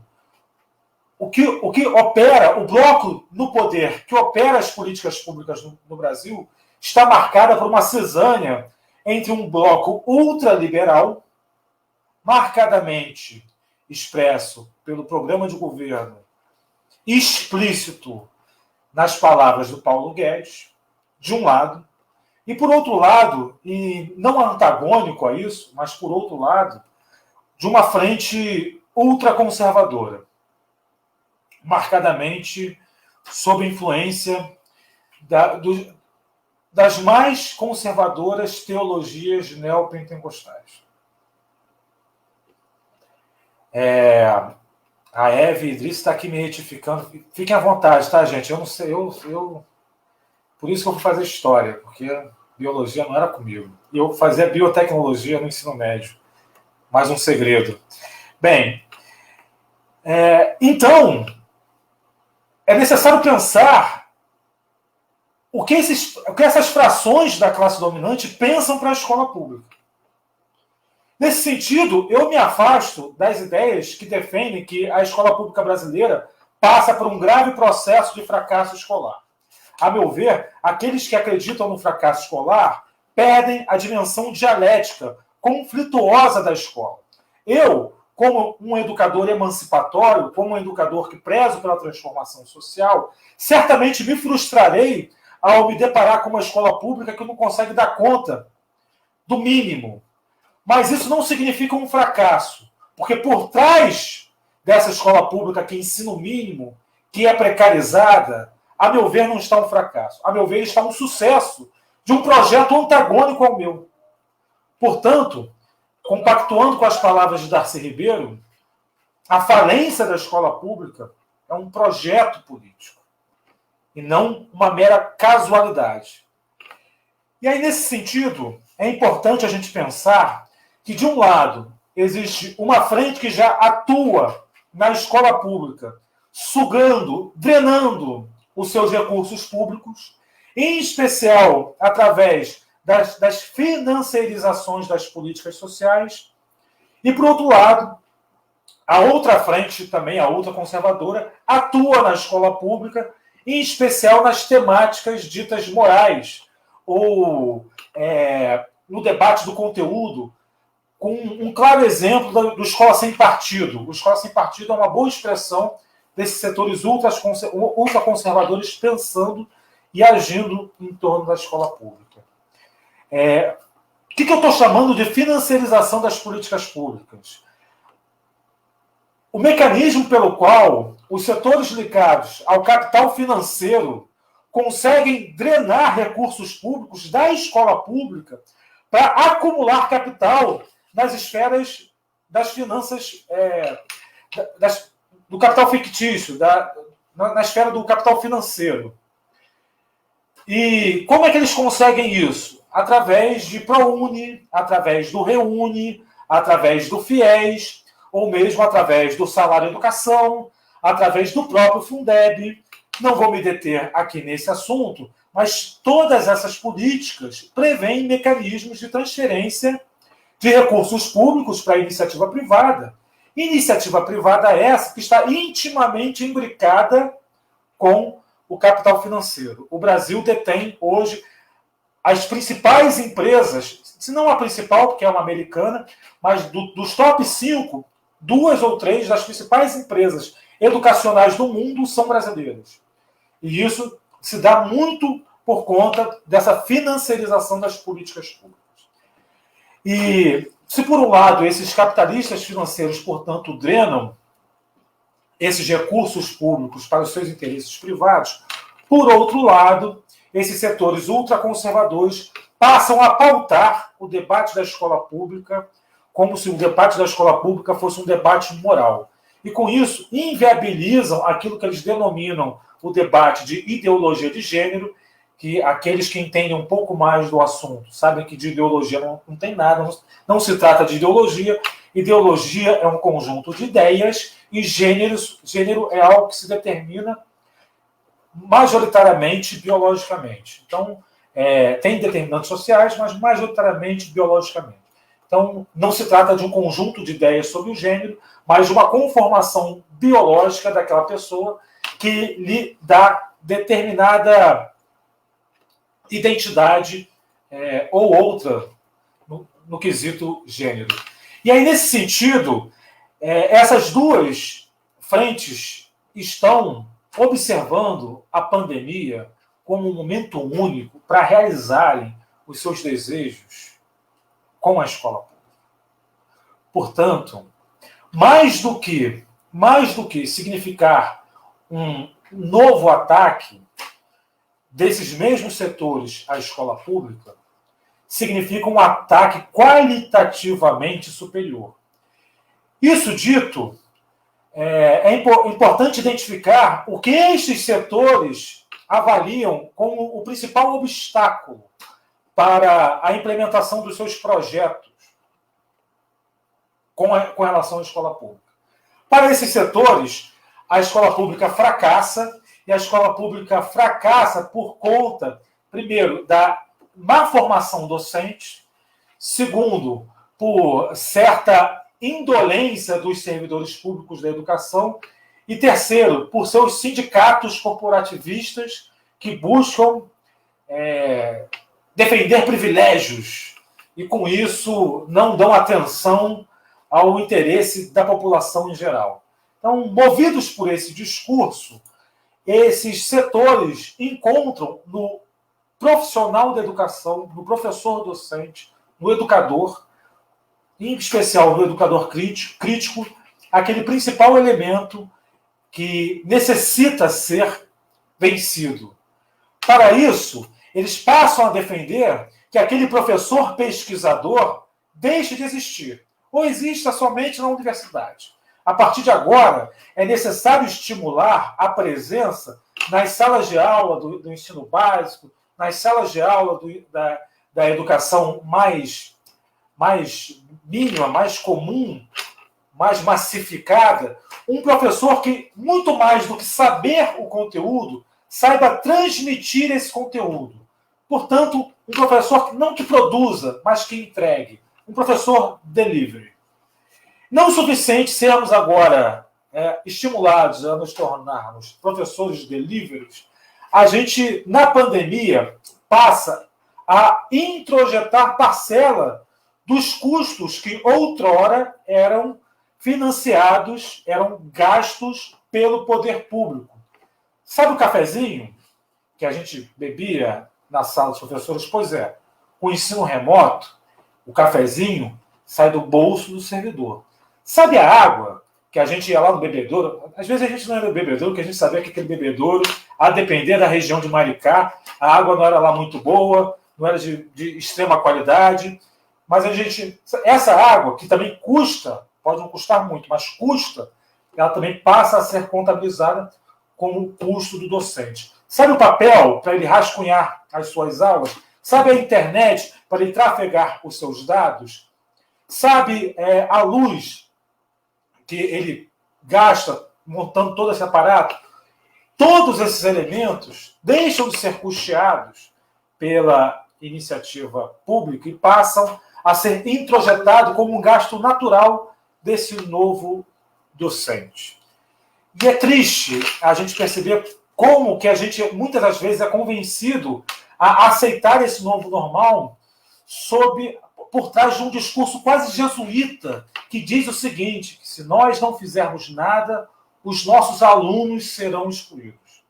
o que opera, o bloco no poder que opera as políticas públicas no Brasil, está marcada por uma cisânia entre um bloco ultraliberal, marcadamente expresso pelo programa de governo, explícito nas palavras do Paulo Guedes, de um lado, e por outro lado, e não antagônico a isso, mas por outro lado, de uma frente ultraconservadora, marcadamente sob influência das mais conservadoras teologias neopentecostais. A Eve Idris está aqui me retificando. Fiquem à vontade, tá, gente? Eu não sei, por isso que eu fui fazer história, porque biologia não era comigo. E eu fazia biotecnologia no ensino médio. Mais um segredo. Bem, então, é necessário pensar o que essas frações da classe dominante pensam para a escola pública. Nesse sentido, eu me afasto das ideias que defendem que a escola pública brasileira passa por um grave processo de fracasso escolar. A meu ver, aqueles que acreditam no fracasso escolar perdem a dimensão dialética, conflituosa da escola. Eu, como um educador emancipatório, como um educador que prezo pela transformação social, certamente me frustrarei ao me deparar com uma escola pública que não consegue dar conta do mínimo. Mas isso não significa um fracasso, porque por trás dessa escola pública que ensina o mínimo, que é precarizada, a meu ver não está um fracasso. A meu ver está um sucesso de um projeto antagônico ao meu. Portanto, compactuando com as palavras de Darcy Ribeiro, a falência da escola pública é um projeto político e não uma mera casualidade. E aí, nesse sentido, é importante a gente pensar que, de um lado, existe uma frente que já atua na escola pública, sugando, drenando os seus recursos públicos, em especial através das financiarizações das políticas sociais, e, por outro lado, a outra frente, também a outra conservadora, atua na escola pública, em especial nas temáticas ditas morais, ou no debate do conteúdo, com um claro exemplo do Escola Sem Partido. O Escola Sem Partido é uma boa expressão desses setores ultraconservadores pensando e agindo em torno da escola pública. O que eu estou chamando de financiarização das políticas públicas? O mecanismo pelo qual os setores ligados ao capital financeiro conseguem drenar recursos públicos da escola pública para acumular capital nas esferas das finanças, do capital fictício, na esfera do capital financeiro. E como é que eles conseguem isso? Através de ProUni, através do Reúne, através do FIES, ou mesmo através do Salário Educação, através do próprio Fundeb. Não vou me deter aqui nesse assunto, mas todas essas políticas prevêem mecanismos de transferência de recursos públicos para a iniciativa privada. Iniciativa privada essa que está intimamente imbricada com o capital financeiro. O Brasil detém hoje as principais empresas, se não a principal, porque é uma americana, mas dos top 5, 2 ou 3 das principais empresas educacionais do mundo são brasileiras. E isso se dá muito por conta dessa financiarização das políticas públicas. E se, por um lado, esses capitalistas financeiros, portanto, drenam esses recursos públicos para os seus interesses privados, por outro lado, esses setores ultraconservadores passam a pautar o debate da escola pública como se o debate da escola pública fosse um debate moral. E, com isso, inviabilizam aquilo que eles denominam o debate de ideologia de gênero, que aqueles que entendem um pouco mais do assunto sabem que de ideologia não tem nada, não se trata de ideologia. Ideologia é um conjunto de ideias e gênero é algo que se determina majoritariamente biologicamente. Então, tem determinantes sociais, mas majoritariamente biologicamente. Então, não se trata de um conjunto de ideias sobre o gênero, mas de uma conformação biológica daquela pessoa que lhe dá determinada identidade ou outra no quesito gênero. E aí, nesse sentido, essas duas frentes estão observando a pandemia como um momento único para realizarem os seus desejos com a escola pública. Portanto, mais do que significar um novo ataque desses mesmos setores à escola pública, significa um ataque qualitativamente superior. Isso dito, é importante identificar o que estes setores avaliam como o principal obstáculo para a implementação dos seus projetos com relação à escola pública. Para esses setores, a escola pública fracassa, e a escola pública fracassa por conta, primeiro, da má formação docente, segundo, por certa indolência dos servidores públicos da educação, e terceiro, por seus sindicatos corporativistas que buscam defender privilégios e, com isso, não dão atenção ao interesse da população em geral. Então, movidos por esse discurso, esses setores encontram no profissional da educação, no professor docente, no educador, em especial no educador crítico, aquele principal elemento que necessita ser vencido. Para isso, eles passam a defender que aquele professor pesquisador deixe de existir, ou exista somente na universidade. A partir de agora, é necessário estimular a presença nas salas de aula do ensino básico, nas salas de aula da educação mais mínima, mais comum, mais massificada, um professor que, muito mais do que saber o conteúdo, saiba transmitir esse conteúdo. Portanto, um professor não que produza, mas que entregue. Um professor delivery. Não o suficiente sermos agora estimulados a nos tornarmos professores deliveries, a gente, na pandemia, passa a introjetar parcela dos custos que outrora eram financiados, eram gastos pelo poder público. Sabe o cafezinho que a gente bebia na sala dos professores? Pois é, com o ensino remoto, o cafezinho sai do bolso do servidor. Sabe a água que a gente ia lá no bebedouro? Às vezes a gente não ia no bebedouro, porque a gente sabia que aquele bebedouro a depender da região de Maricá, a água não era lá muito boa, não era de extrema qualidade, mas essa água, que também custa, pode não custar muito, mas custa, ela também passa a ser contabilizada como custo do docente. Sabe o papel para ele rascunhar as suas aulas? Sabe a internet para ele trafegar os seus dados? Sabe a luz que ele gasta montando todo esse aparato? Todos esses elementos deixam de ser custeados pela iniciativa pública e passam a ser introjetados como um gasto natural desse novo docente. E é triste a gente perceber como que a gente, muitas das vezes, é convencido a aceitar esse novo normal por trás de um discurso quase jesuíta, que diz o seguinte, que se nós não fizermos nada, os nossos alunos serão excluídos.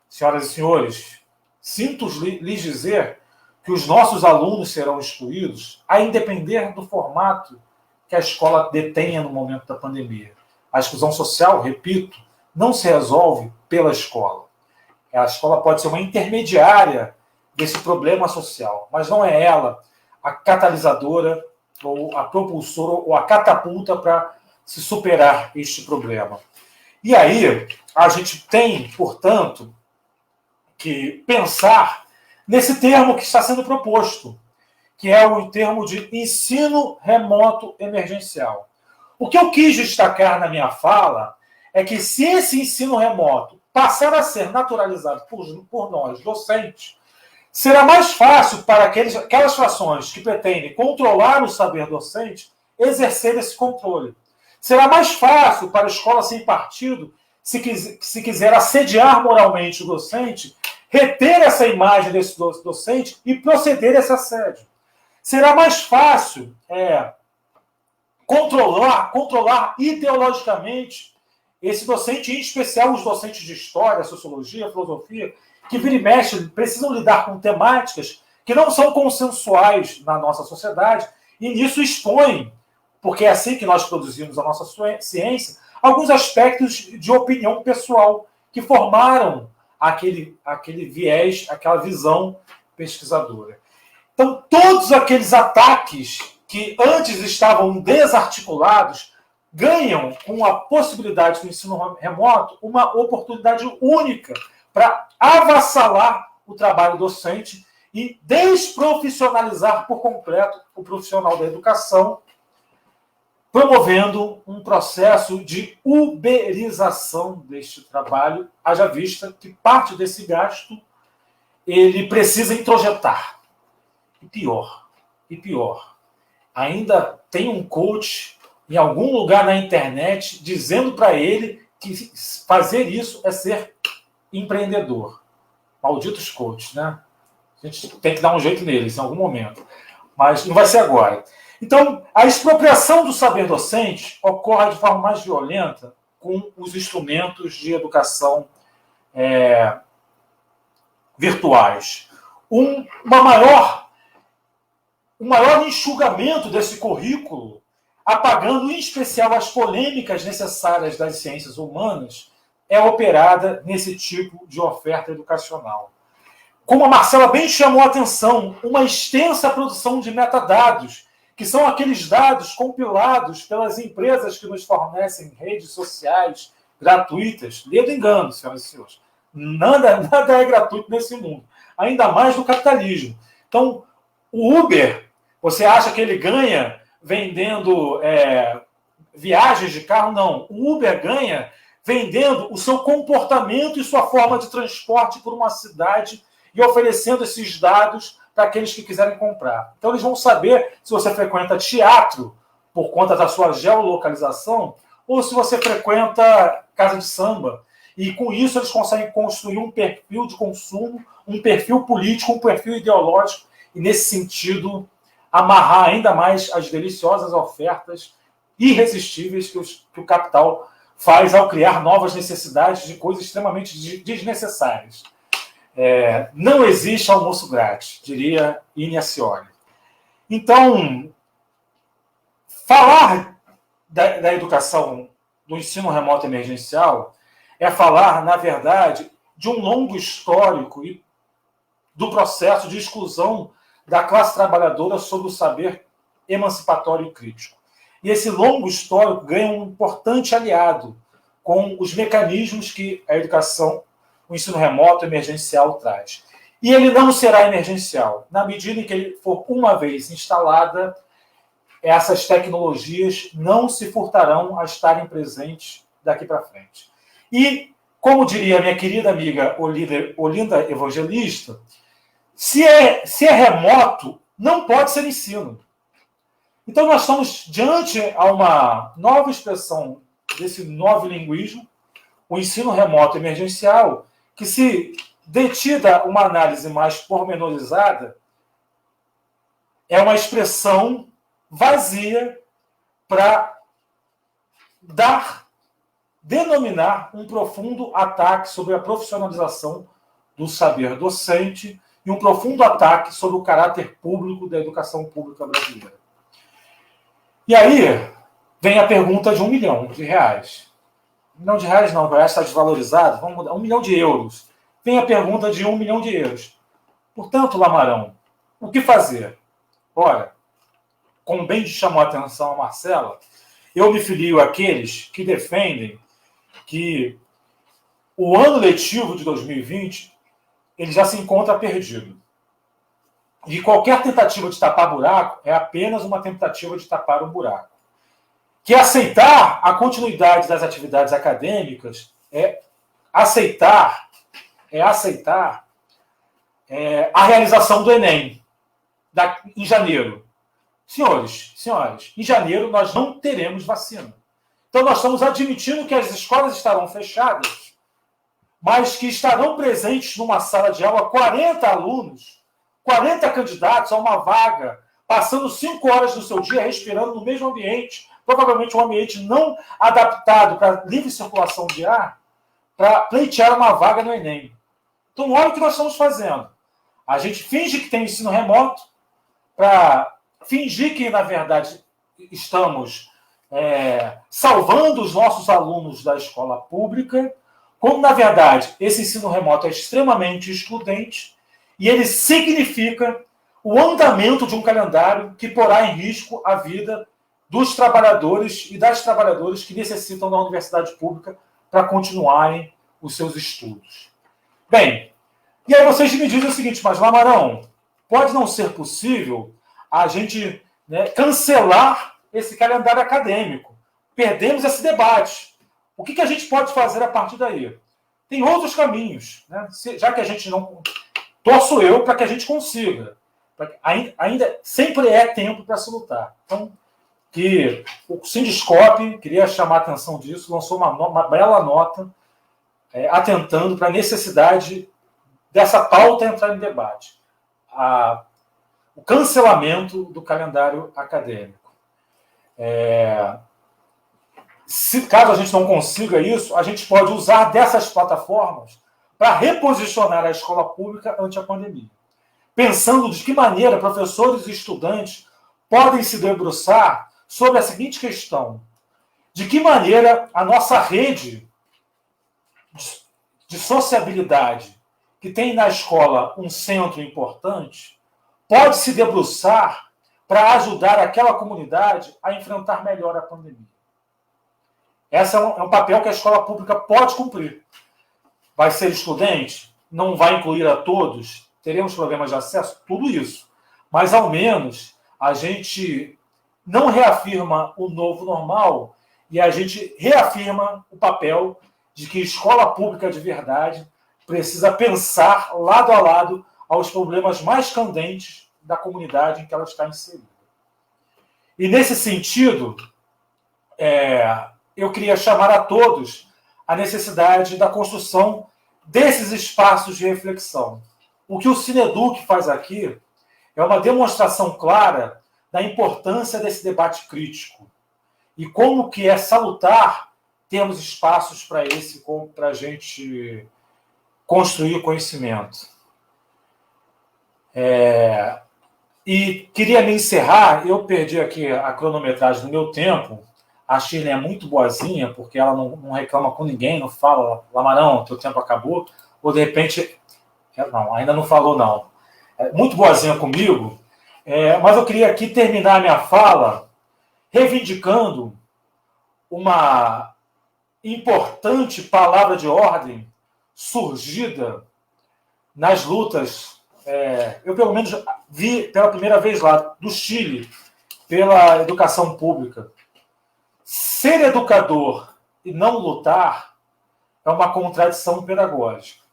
Senhoras e senhores, sinto lhes dizer que os nossos alunos serão excluídos, a independer do formato que a escola detenha no momento da pandemia. A exclusão social, repito, não se resolve pela escola. A escola pode ser uma intermediária desse problema social, mas não é ela a catalisadora, ou a propulsora, ou a catapulta para se superar este problema. E aí, a gente tem, portanto, que pensar nesse termo que está sendo proposto, que é o termo de ensino remoto emergencial. O que eu quis destacar na minha fala é que se esse ensino remoto passar a ser naturalizado por nós, docentes, será mais fácil para aquelas frações que pretendem controlar o saber docente exercer esse controle. Será mais fácil para a escola sem partido, se quiser assediar moralmente o docente, reter essa imagem desse docente e proceder a esse assédio. Será mais fácil controlar ideologicamente esse docente, em especial os docentes de história, sociologia, filosofia, que vira e mexe, precisam lidar com temáticas que não são consensuais na nossa sociedade, e nisso expõem, porque é assim que nós produzimos a nossa ciência, alguns aspectos de opinião pessoal que formaram aquele viés, aquela visão pesquisadora. Então, todos aqueles ataques que antes estavam desarticulados ganham, com a possibilidade do ensino remoto, uma oportunidade única para avassalar o trabalho docente e desprofissionalizar por completo o profissional da educação, promovendo um processo de uberização deste trabalho, haja vista que parte desse gasto ele precisa introjetar. E pior, ainda tem um coach em algum lugar na internet dizendo para ele que fazer isso é ser empreendedor. Malditos coaches, né? A gente tem que dar um jeito neles em algum momento. Mas não vai ser agora. Então, a expropriação do saber docente ocorre de forma mais violenta com os instrumentos de educação virtuais. Um maior enxugamento desse currículo, apagando em especial as polêmicas necessárias das ciências humanas, é operada nesse tipo de oferta educacional. Como a Marcela bem chamou a atenção, uma extensa produção de metadados, que são aqueles dados compilados pelas empresas que nos fornecem redes sociais gratuitas. Ledo engano, senhoras e senhores. Nada é gratuito nesse mundo. Ainda mais no capitalismo. Então, o Uber, você acha que ele ganha vendendo viagens de carro? Não. O Uber ganha vendendo o seu comportamento e sua forma de transporte por uma cidade e oferecendo esses dados para aqueles que quiserem comprar. Então, eles vão saber se você frequenta teatro por conta da sua geolocalização ou se você frequenta casa de samba. E, com isso, eles conseguem construir um perfil de consumo, um perfil político, um perfil ideológico e, nesse sentido, amarrar ainda mais as deliciosas ofertas irresistíveis que o capital faz ao criar novas necessidades de coisas extremamente desnecessárias. Não existe almoço grátis, diria Ignatioli. Então, falar da educação, do ensino remoto emergencial, é falar, na verdade, de um longo histórico do processo de exclusão da classe trabalhadora sobre o saber emancipatório e crítico. E esse longo histórico ganha um importante aliado com os mecanismos que a educação, o ensino remoto emergencial traz. E ele não será emergencial. Na medida em que ele for uma vez instalada, essas tecnologias não se furtarão a estarem presentes daqui para frente. E, como diria minha querida amiga Olinda Evangelista, se é remoto, não pode ser ensino. Então, nós estamos diante a uma nova expressão desse novo linguismo, o ensino remoto emergencial, que, se detida uma análise mais pormenorizada, é uma expressão vazia para denominar um profundo ataque sobre a profissionalização do saber docente e um profundo ataque sobre o caráter público da educação pública brasileira. E aí vem a pergunta de R$1 milhão. R$1 milhão não, o real está desvalorizado, vamos mudar, 1 milhão de euros. Vem a pergunta de 1 milhão de euros. Portanto, Lamarão, o que fazer? Ora, como bem chamou a atenção a Marcela, eu me filio àqueles que defendem que o ano letivo de 2020 ele já se encontra perdido. E qualquer tentativa de tapar buraco é apenas uma tentativa de tapar um buraco. Que aceitar a continuidade das atividades acadêmicas é aceitar a realização do Enem em janeiro. Senhores, em janeiro nós não teremos vacina. Então nós estamos admitindo que as escolas estarão fechadas, mas que estarão presentes numa sala de aula 40 alunos, 40 candidatos a uma vaga, passando 5 horas do seu dia respirando no mesmo ambiente, provavelmente um ambiente não adaptado para livre circulação de ar, para pleitear uma vaga no Enem. Então, olha o que nós estamos fazendo. A gente finge que tem ensino remoto, para fingir que, na verdade, estamos salvando os nossos alunos da escola pública, quando, na verdade, esse ensino remoto é extremamente excludente e ele significa o andamento de um calendário que porá em risco a vida dos trabalhadores e das trabalhadoras que necessitam da universidade pública para continuarem os seus estudos. Bem, e aí vocês me dizem o seguinte, mas Lamarão, pode não ser possível a gente cancelar esse calendário acadêmico. Perdemos esse debate. O que a gente pode fazer a partir daí? Tem outros caminhos, né? Já que a gente não... Torço eu para que a gente consiga. Ainda sempre é tempo para se lutar. Então, que o Sinduscop, queria chamar a atenção disso, lançou uma bela nota atentando para a necessidade dessa pauta entrar em debate. O cancelamento do calendário acadêmico. Caso a gente não consiga isso, a gente pode usar dessas plataformas para reposicionar a escola pública ante a pandemia. Pensando de que maneira professores e estudantes podem se debruçar sobre a seguinte questão: de que maneira a nossa rede de sociabilidade, que tem na escola um centro importante, pode se debruçar para ajudar aquela comunidade a enfrentar melhor a pandemia. Esse é um papel que a escola pública pode cumprir. Vai ser excludente? Não vai incluir a todos? Teremos problemas de acesso? Tudo isso. Mas, ao menos, a gente não reafirma o novo normal e a gente reafirma o papel de que escola pública de verdade precisa pensar lado a lado aos problemas mais candentes da comunidade em que ela está inserida. E, nesse sentido, eu queria chamar a todos a necessidade da construção desses espaços de reflexão. O que o Cineduc faz aqui é uma demonstração clara da importância desse debate crítico e como que é salutar termos espaços para a gente construir conhecimento. E queria me encerrar, eu perdi aqui a cronometragem do meu tempo. A Shirley é muito boazinha, porque ela não reclama com ninguém, não fala, Lamarão, teu tempo acabou. ou de repente... Não, ainda não falou, não. Muito boazinha comigo, mas eu queria aqui terminar a minha fala reivindicando uma importante palavra de ordem surgida nas lutas, eu pelo menos vi pela primeira vez lá, do Chile, pela educação pública. Ser educador e não lutar é uma contradição pedagógica.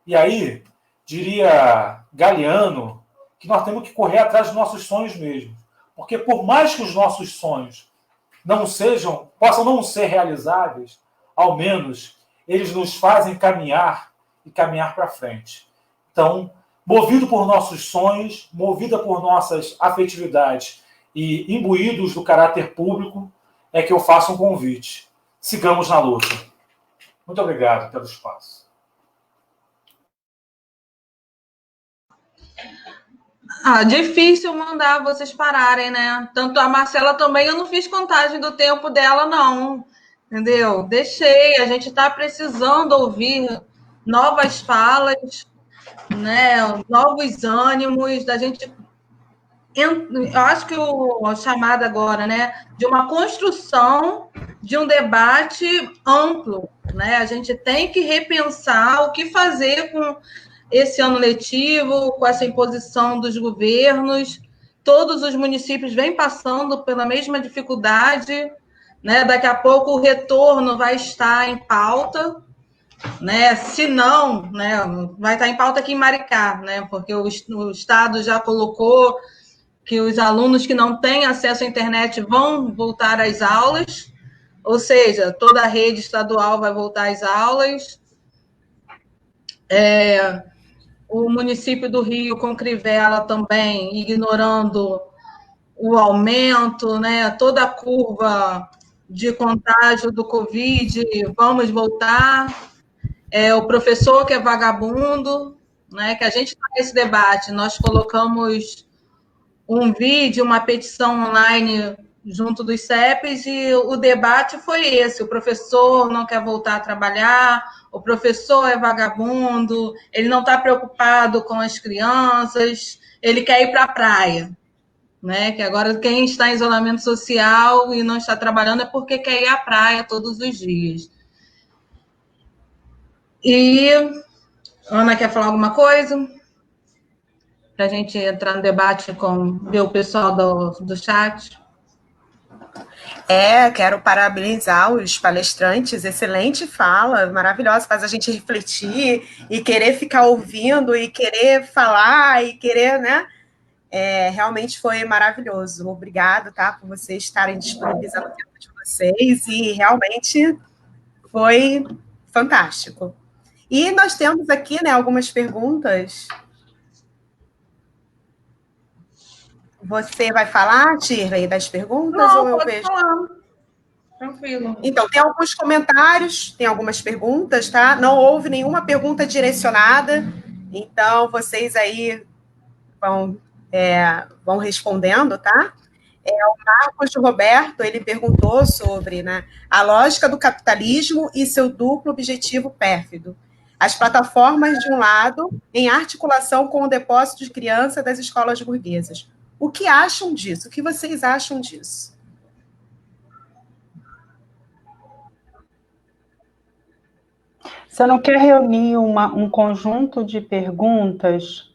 E aí, diria Galeano, que nós temos que correr atrás dos nossos sonhos mesmo. Porque por mais que os nossos sonhos possam não ser realizáveis, ao menos eles nos fazem caminhar e caminhar para frente. Então, movido por nossos sonhos, movida por nossas afetividades e imbuídos do caráter público, é que eu faço um convite. Sigamos na luta. Muito obrigado pelo espaço. Difícil mandar vocês pararem, né? Tanto a Marcela também, eu não fiz contagem do tempo dela, não. Entendeu? Deixei, a gente está precisando ouvir novas falas, né? Novos ânimos, da gente... Eu acho que a chamada agora, né? De uma construção de um debate amplo, né? A gente tem que repensar o que fazer com esse ano letivo, com essa imposição dos governos. Todos os municípios vêm passando pela mesma dificuldade, né? Daqui a pouco o retorno vai estar em pauta, né? Se não, né? Vai estar em pauta aqui em Maricá, né? Porque o Estado já colocou que os alunos que não têm acesso à internet vão voltar às aulas, ou seja, toda a rede estadual vai voltar às aulas. O município do Rio, com Crivella, também ignorando o aumento, né? Toda a curva de contágio do Covid, vamos voltar. O professor que é vagabundo, né? Que a gente está nesse debate, nós colocamos um vídeo, uma petição online junto dos CEPs, e o debate foi esse: o professor não quer voltar a trabalhar, o professor é vagabundo, ele não está preocupado com as crianças, ele quer ir para a praia, né? Que agora quem está em isolamento social e não está trabalhando é porque quer ir à praia todos os dias. E Ana quer falar alguma coisa? Para a gente entrar no debate ver o pessoal do chat. Quero parabenizar os palestrantes, excelente fala, maravilhosa, faz a gente refletir e querer ficar ouvindo e querer falar e querer, né? Realmente foi maravilhoso. Obrigado, tá, por vocês estarem disponibilizando o tempo de vocês, e realmente foi fantástico. E nós temos aqui, né, algumas perguntas. Você vai falar, Shirley, das perguntas? Não, ou eu pode vejo? falar. Tranquilo. Então, tem alguns comentários, tem algumas perguntas, tá? Não houve nenhuma pergunta direcionada, então vocês aí vão respondendo, tá? O Marcos Roberto, ele perguntou sobre, né, a lógica do capitalismo e seu duplo objetivo pérfido. As plataformas, de um lado, em articulação com o depósito de criança das escolas burguesas. O que acham disso? O que vocês acham disso? Você não quer reunir um conjunto de perguntas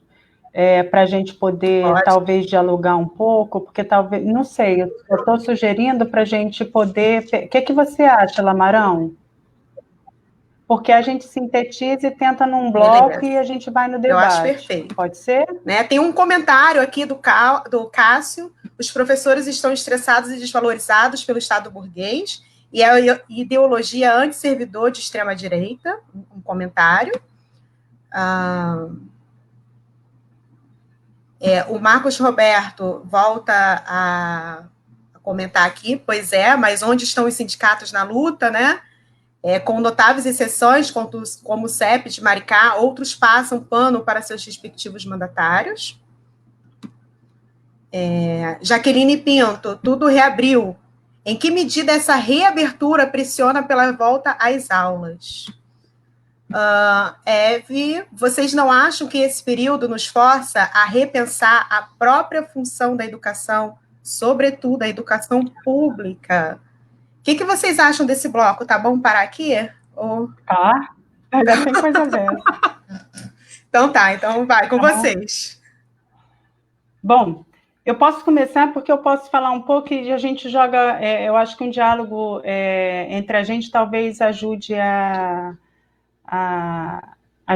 para a gente poder, talvez, dialogar um pouco? Porque talvez, não sei, eu estou sugerindo para a gente poder... O que você acha, Lamarão? Porque a gente sintetiza e tenta num bloco. Beleza. E a gente vai no debate. Eu acho perfeito. Pode ser? Né? Tem um comentário aqui do Cássio: os professores estão estressados e desvalorizados pelo Estado burguês e a ideologia antisservidor de extrema-direita. Um comentário. O Marcos Roberto volta a comentar aqui: pois mas onde estão os sindicatos na luta, né? Com notáveis exceções, como o CEP de Maricá, outros passam pano para seus respectivos mandatários. Jaqueline Pinto: tudo reabriu. Em que medida essa reabertura pressiona pela volta às aulas? Eve, vocês não acham que esse período nos força a repensar a própria função da educação, sobretudo a educação pública? O que vocês acham desse bloco? Tá bom parar aqui? Ou... Ainda tem coisa dessa. Então tá, então vai com vocês. Bom, eu posso começar porque eu posso falar um pouco e a gente joga, eu acho que um diálogo entre a gente talvez ajude a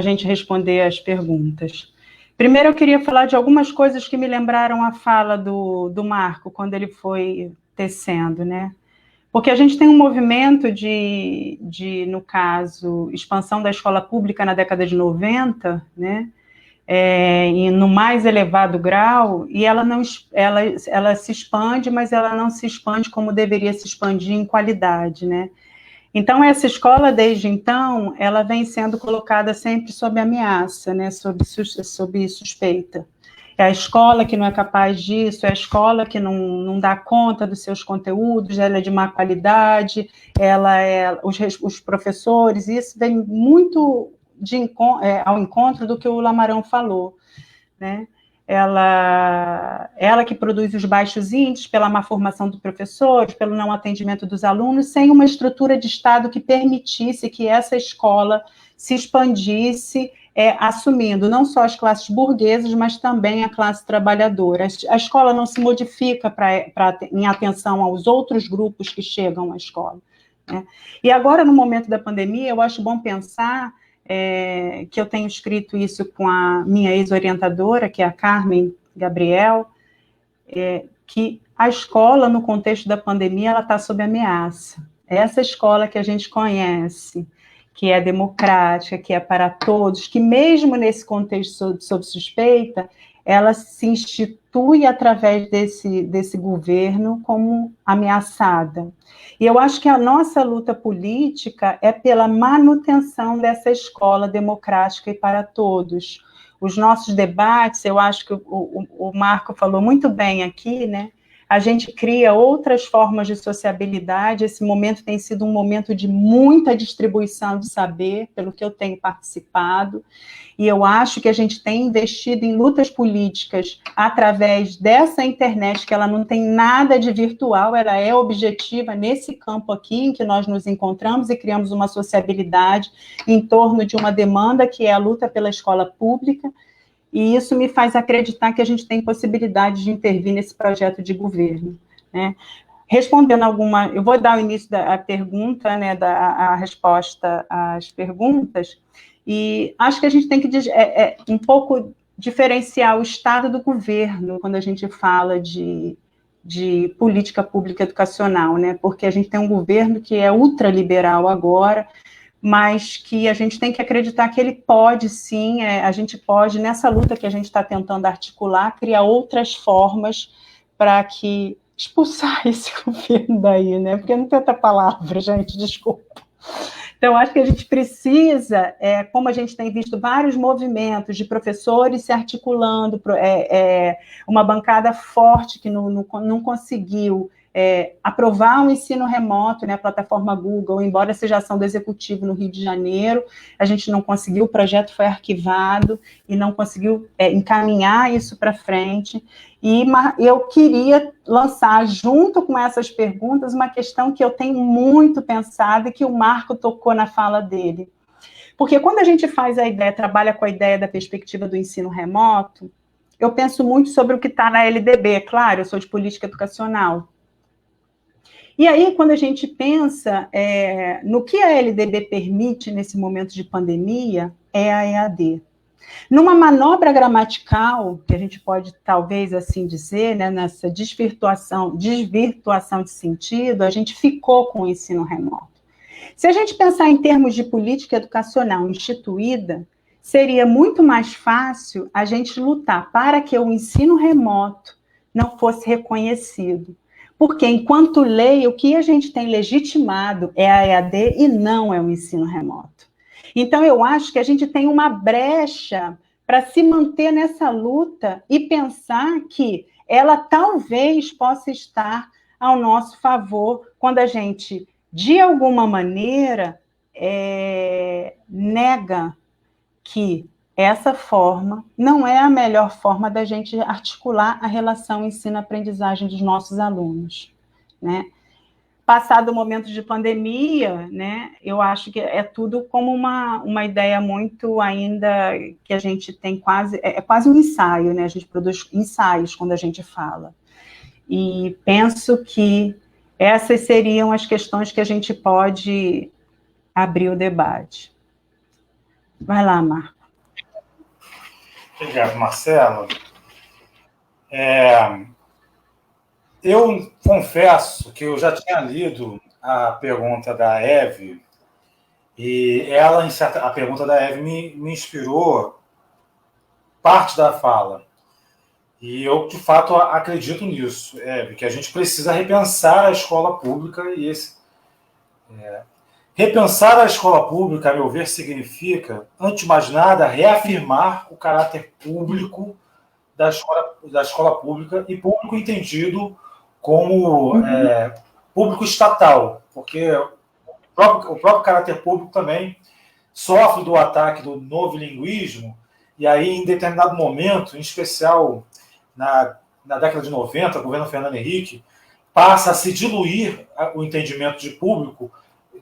gente responder as perguntas. Primeiro eu queria falar de algumas coisas que me lembraram a fala do Marco, quando ele foi tecendo, né? Porque a gente tem um movimento de, no caso, expansão da escola pública na década de 90, né? E no mais elevado grau, e ela se expande, mas ela não se expande como deveria se expandir em qualidade, né? Então, essa escola, desde então, ela vem sendo colocada sempre sob ameaça, né? sob suspeita. É a escola que não é capaz disso, é a escola que não dá conta dos seus conteúdos, ela é de má qualidade, os professores, isso vem muito ao encontro do que o Lamarão falou, né? Ela que produz os baixos índices pela má formação dos professores, pelo não atendimento dos alunos, sem uma estrutura de Estado que permitisse que essa escola se expandisse, assumindo não só as classes burguesas, mas também a classe trabalhadora. A escola não se modifica em atenção aos outros grupos que chegam à escola, né? E agora, no momento da pandemia, eu acho bom pensar que eu tenho escrito isso com a minha ex-orientadora, que é a Carmen Gabriel, que a escola, no contexto da pandemia, ela está sob ameaça. Essa escola que a gente conhece, que é democrática, que é para todos, que mesmo nesse contexto sob suspeita, ela se institui através desse governo como ameaçada. E eu acho que a nossa luta política é pela manutenção dessa escola democrática e para todos. Os nossos debates, eu acho que o Marco falou muito bem aqui, né? A gente cria outras formas de sociabilidade. Esse momento tem sido um momento de muita distribuição de saber, pelo que eu tenho participado, e eu acho que a gente tem investido em lutas políticas através dessa internet, que ela não tem nada de virtual, ela é objetiva nesse campo aqui, em que nós nos encontramos e criamos uma sociabilidade em torno de uma demanda, que é a luta pela escola pública, e isso me faz acreditar que a gente tem possibilidade de intervir nesse projeto de governo, né? Respondendo eu vou dar o início da pergunta, né, a resposta às perguntas, e acho que a gente tem que um pouco diferenciar o estado do governo quando a gente fala de política pública educacional, né? Porque a gente tem um governo que é ultraliberal agora, mas que a gente tem que acreditar que ele pode, sim, a gente pode, nessa luta que a gente está tentando articular, criar outras formas para que expulsar esse governo daí, né? Porque não tem outra palavra, gente, desculpa. Então, acho que a gente precisa, como a gente tem visto vários movimentos de professores se articulando, uma bancada forte que não conseguiu aprovar o ensino remoto, né, a plataforma Google, embora seja ação do Executivo no Rio de Janeiro, a gente não conseguiu, o projeto foi arquivado e não conseguiu encaminhar isso para frente. E eu queria lançar, junto com essas perguntas, uma questão que eu tenho muito pensado e que o Marco tocou na fala dele. Porque quando a gente trabalha com a ideia da perspectiva do ensino remoto, eu penso muito sobre o que está na LDB, claro, eu sou de política educacional. E aí, quando a gente pensa no que a LDB permite nesse momento de pandemia, é a EAD. Numa manobra gramatical, que a gente pode talvez assim dizer, né, nessa desvirtuação de sentido, a gente ficou com o ensino remoto. Se a gente pensar em termos de política educacional instituída, seria muito mais fácil a gente lutar para que o ensino remoto não fosse reconhecido. Porque, enquanto lei, o que a gente tem legitimado é a EAD e não é o ensino remoto. Então, eu acho que a gente tem uma brecha para se manter nessa luta e pensar que ela talvez possa estar ao nosso favor quando a gente, de alguma maneira, nega que essa forma não é a melhor forma da gente articular a relação ensino-aprendizagem dos nossos alunos, né? Passado o momento de pandemia, né, eu acho que é tudo como uma ideia muito ainda que a gente tem quase, é quase um ensaio, né, a gente produz ensaios quando a gente fala. E penso que essas seriam as questões que a gente pode abrir o debate. Vai lá, Marco. Obrigado, Marcelo. Eu confesso que eu já tinha lido a pergunta da Eve, e ela, a pergunta da Eve me inspirou parte da fala. E eu, de fato, acredito nisso, Eve, que a gente precisa repensar a escola pública, e repensar a escola pública, a meu ver, significa, antes de mais nada, reafirmar o caráter público da escola pública, e público entendido como público estatal, porque o próprio caráter público também sofre do ataque do novilinguismo, e aí, em determinado momento, em especial na década de 90, o governo Fernando Henrique passa a se diluir o entendimento de público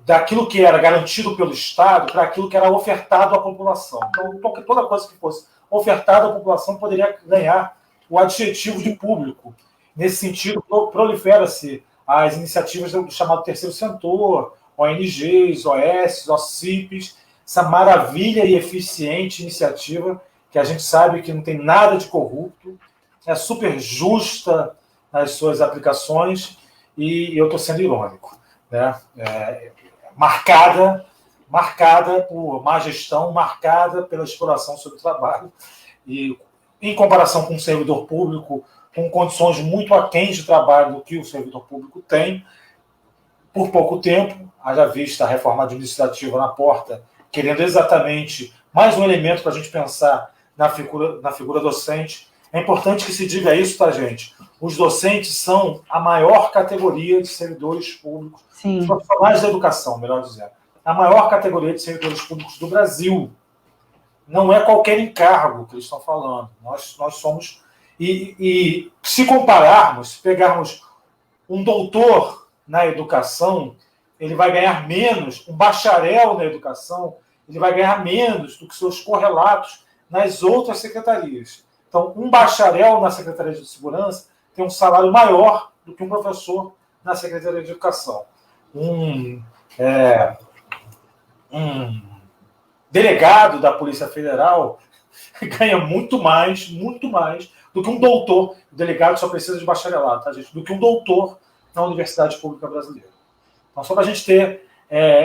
daquilo que era garantido pelo Estado para aquilo que era ofertado à população. Então, toda coisa que fosse ofertada à população poderia ganhar o adjetivo de público. Nesse sentido, prolifera-se as iniciativas do chamado terceiro setor, ONGs, OS, OCIPs, essa maravilha e eficiente iniciativa que a gente sabe que não tem nada de corrupto, é super justa nas suas aplicações, e eu estou sendo irônico, né? Marcada por má gestão, marcada pela exploração sobre o trabalho, e em comparação com o servidor público, com condições muito aquém de trabalho do que o servidor público tem, por pouco tempo, haja vista a reforma administrativa na porta, querendo exatamente mais um elemento para a gente pensar na figura docente. É importante que se diga isso, tá, gente? Os docentes são a maior categoria de servidores públicos, os profissionais da educação, melhor dizendo, a maior categoria de servidores públicos do Brasil. Não é qualquer encargo que eles estão falando. Nós somos... E se compararmos, se pegarmos um doutor na educação, ele vai ganhar menos, um bacharel na educação, ele vai ganhar menos do que seus correlatos nas outras secretarias. Então, um bacharel na Secretaria de Segurança tem um salário maior do que um professor na Secretaria de Educação. Um delegado da Polícia Federal ganha muito mais do que um doutor. O delegado só precisa de bacharelado, tá, gente? Do que um doutor na Universidade Pública Brasileira. Então, só para a gente ter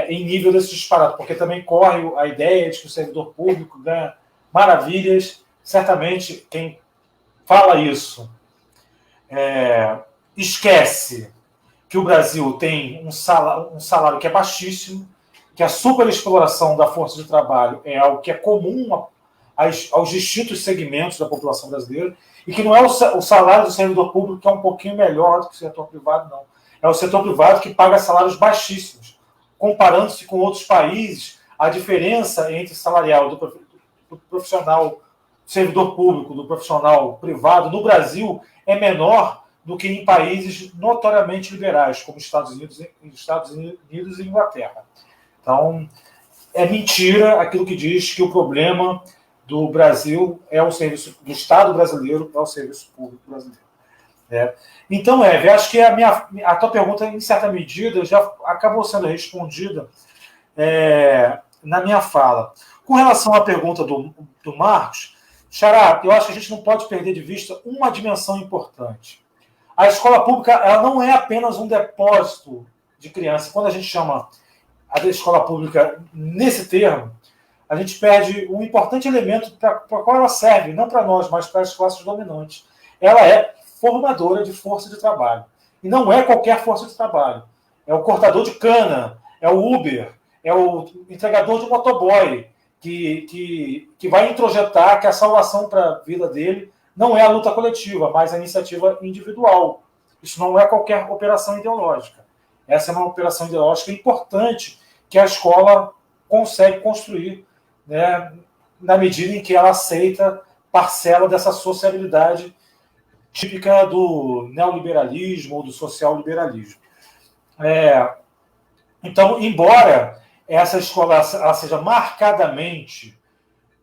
em nível desse disparate, porque também corre a ideia de que o servidor público ganha maravilhas. Certamente, quem fala isso esquece que o Brasil tem um salário que é baixíssimo, que a superexploração da força de trabalho é algo que é comum aos distintos segmentos da população brasileira, e que não é o salário do servidor público que é um pouquinho melhor do que o setor privado, não. É o setor privado que paga salários baixíssimos. Comparando-se com outros países, a diferença entre salarial do profissional servidor público, do profissional privado, no Brasil, é menor do que em países notoriamente liberais, como Estados Unidos e Inglaterra. Então, é mentira aquilo que diz que o problema do Brasil é o serviço do Estado brasileiro, é o serviço público brasileiro. Então, Eve, acho que a tua pergunta, em certa medida, já acabou sendo respondida na minha fala. Com relação à pergunta do Marcos, Xará, eu acho que a gente não pode perder de vista uma dimensão importante. A escola pública, ela não é apenas um depósito de criança. Quando a gente chama a escola pública nesse termo, a gente perde um importante elemento para qual ela serve, não para nós, mas para as classes dominantes. Ela é formadora de força de trabalho. E não é qualquer força de trabalho. É o cortador de cana, é o Uber, é o entregador de motoboy, que vai introjetar que a salvação para a vida dele não é a luta coletiva, mas a iniciativa individual. Isso não é qualquer operação ideológica. Essa é uma operação ideológica importante que a escola consegue construir, né, na medida em que ela aceita parcela dessa sociabilidade típica do neoliberalismo ou do social-liberalismo. Então, embora essa escola ela seja marcadamente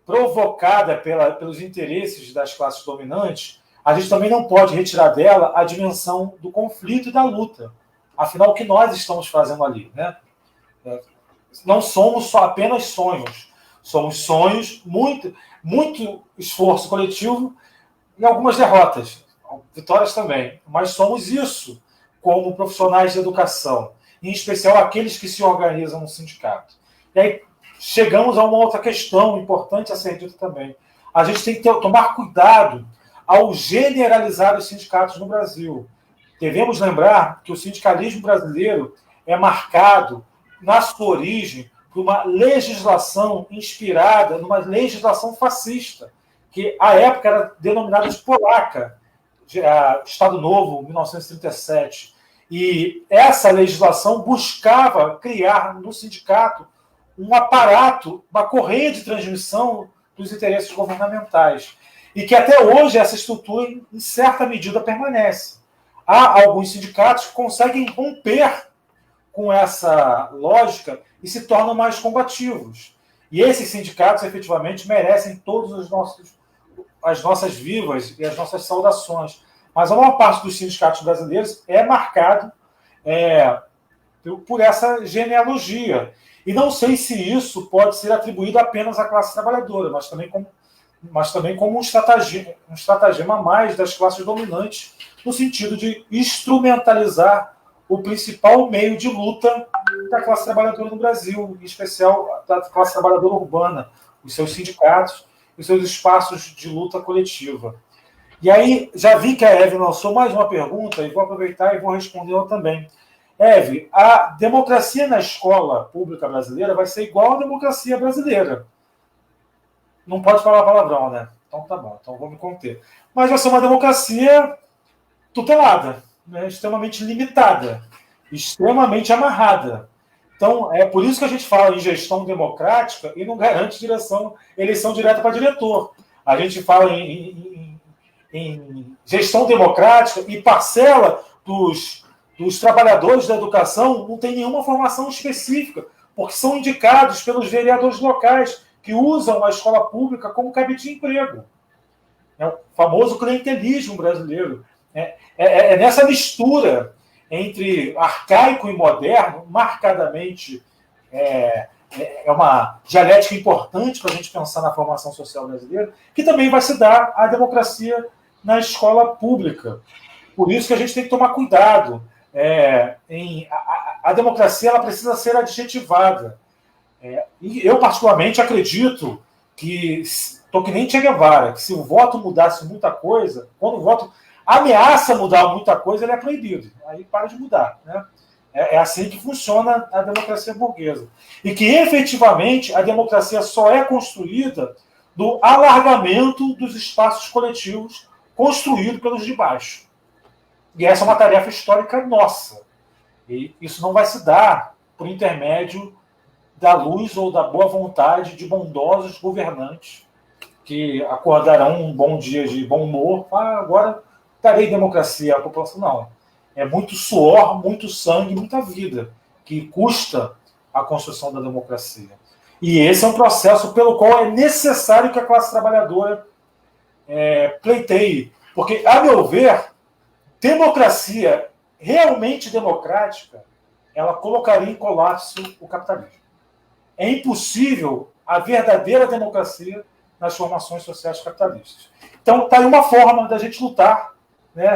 provocada pelos interesses das classes dominantes, a gente também não pode retirar dela a dimensão do conflito e da luta. Afinal, o que nós estamos fazendo ali, né? Não somos só apenas sonhos. Somos sonhos, muito esforço coletivo e algumas derrotas, vitórias também. Mas somos isso como profissionais de educação, em especial aqueles que se organizam no sindicato. E aí chegamos a uma outra questão importante a ser dita também. A gente tem que tomar cuidado ao generalizar os sindicatos no Brasil. Devemos lembrar que o sindicalismo brasileiro é marcado, na sua origem, por uma legislação inspirada numa legislação fascista, que à época era denominada de polaca, Estado Novo, 1937. E essa legislação buscava criar no sindicato um aparato, uma correia de transmissão dos interesses governamentais. E que até hoje essa estrutura, em certa medida, permanece. Há alguns sindicatos que conseguem romper com essa lógica e se tornam mais combativos. E esses sindicatos, efetivamente, merecem todas as nossas vivas e as nossas saudações. Mas a maior parte dos sindicatos brasileiros é marcado por essa genealogia. E não sei se isso pode ser atribuído apenas à classe trabalhadora, mas também como um estratagema a mais das classes dominantes, no sentido de instrumentalizar o principal meio de luta da classe trabalhadora no Brasil, em especial da classe trabalhadora urbana, os seus sindicatos, os seus espaços de luta coletiva. E aí, já vi que a Eve lançou mais uma pergunta, e vou aproveitar e vou respondê-la também. Eve, a democracia na escola pública brasileira vai ser igual à democracia brasileira. Não pode falar palavrão, né? Então tá bom, então vou me conter. Mas vai ser uma democracia tutelada, né? Extremamente limitada, extremamente amarrada. Então, é por isso que a gente fala em gestão democrática e não garante eleição direta para diretor. A gente fala em gestão democrática e parcela dos trabalhadores da educação não tem nenhuma formação específica, porque são indicados pelos vereadores locais que usam a escola pública como cabide de emprego. É o famoso clientelismo brasileiro. É nessa mistura entre arcaico e moderno, marcadamente, é uma dialética importante para a gente pensar na formação social brasileira, que também vai se dar a democracia na escola pública. Por isso que a gente tem que tomar cuidado. A democracia ela precisa ser adjetivada. E eu, particularmente, acredito que, estou que nem Che Guevara, que se o voto mudasse muita coisa, quando o voto ameaça mudar muita coisa, ele é proibido. Aí para de mudar. Né? É assim que funciona a democracia burguesa. E que, efetivamente, a democracia só é construída do alargamento dos espaços coletivos construído pelos de baixo. E essa é uma tarefa histórica nossa. E isso não vai se dar por intermédio da luz ou da boa vontade de bondosos governantes que acordarão um bom dia de bom humor. Agora darei democracia à população. Não. É muito suor, muito sangue, muita vida que custa a construção da democracia. E esse é um processo pelo qual é necessário que a classe trabalhadora pleiteie. Porque, a meu ver, democracia realmente democrática, ela colocaria em colapso o capitalismo. É impossível a verdadeira democracia nas formações sociais capitalistas. Então, está aí uma forma da gente lutar, né,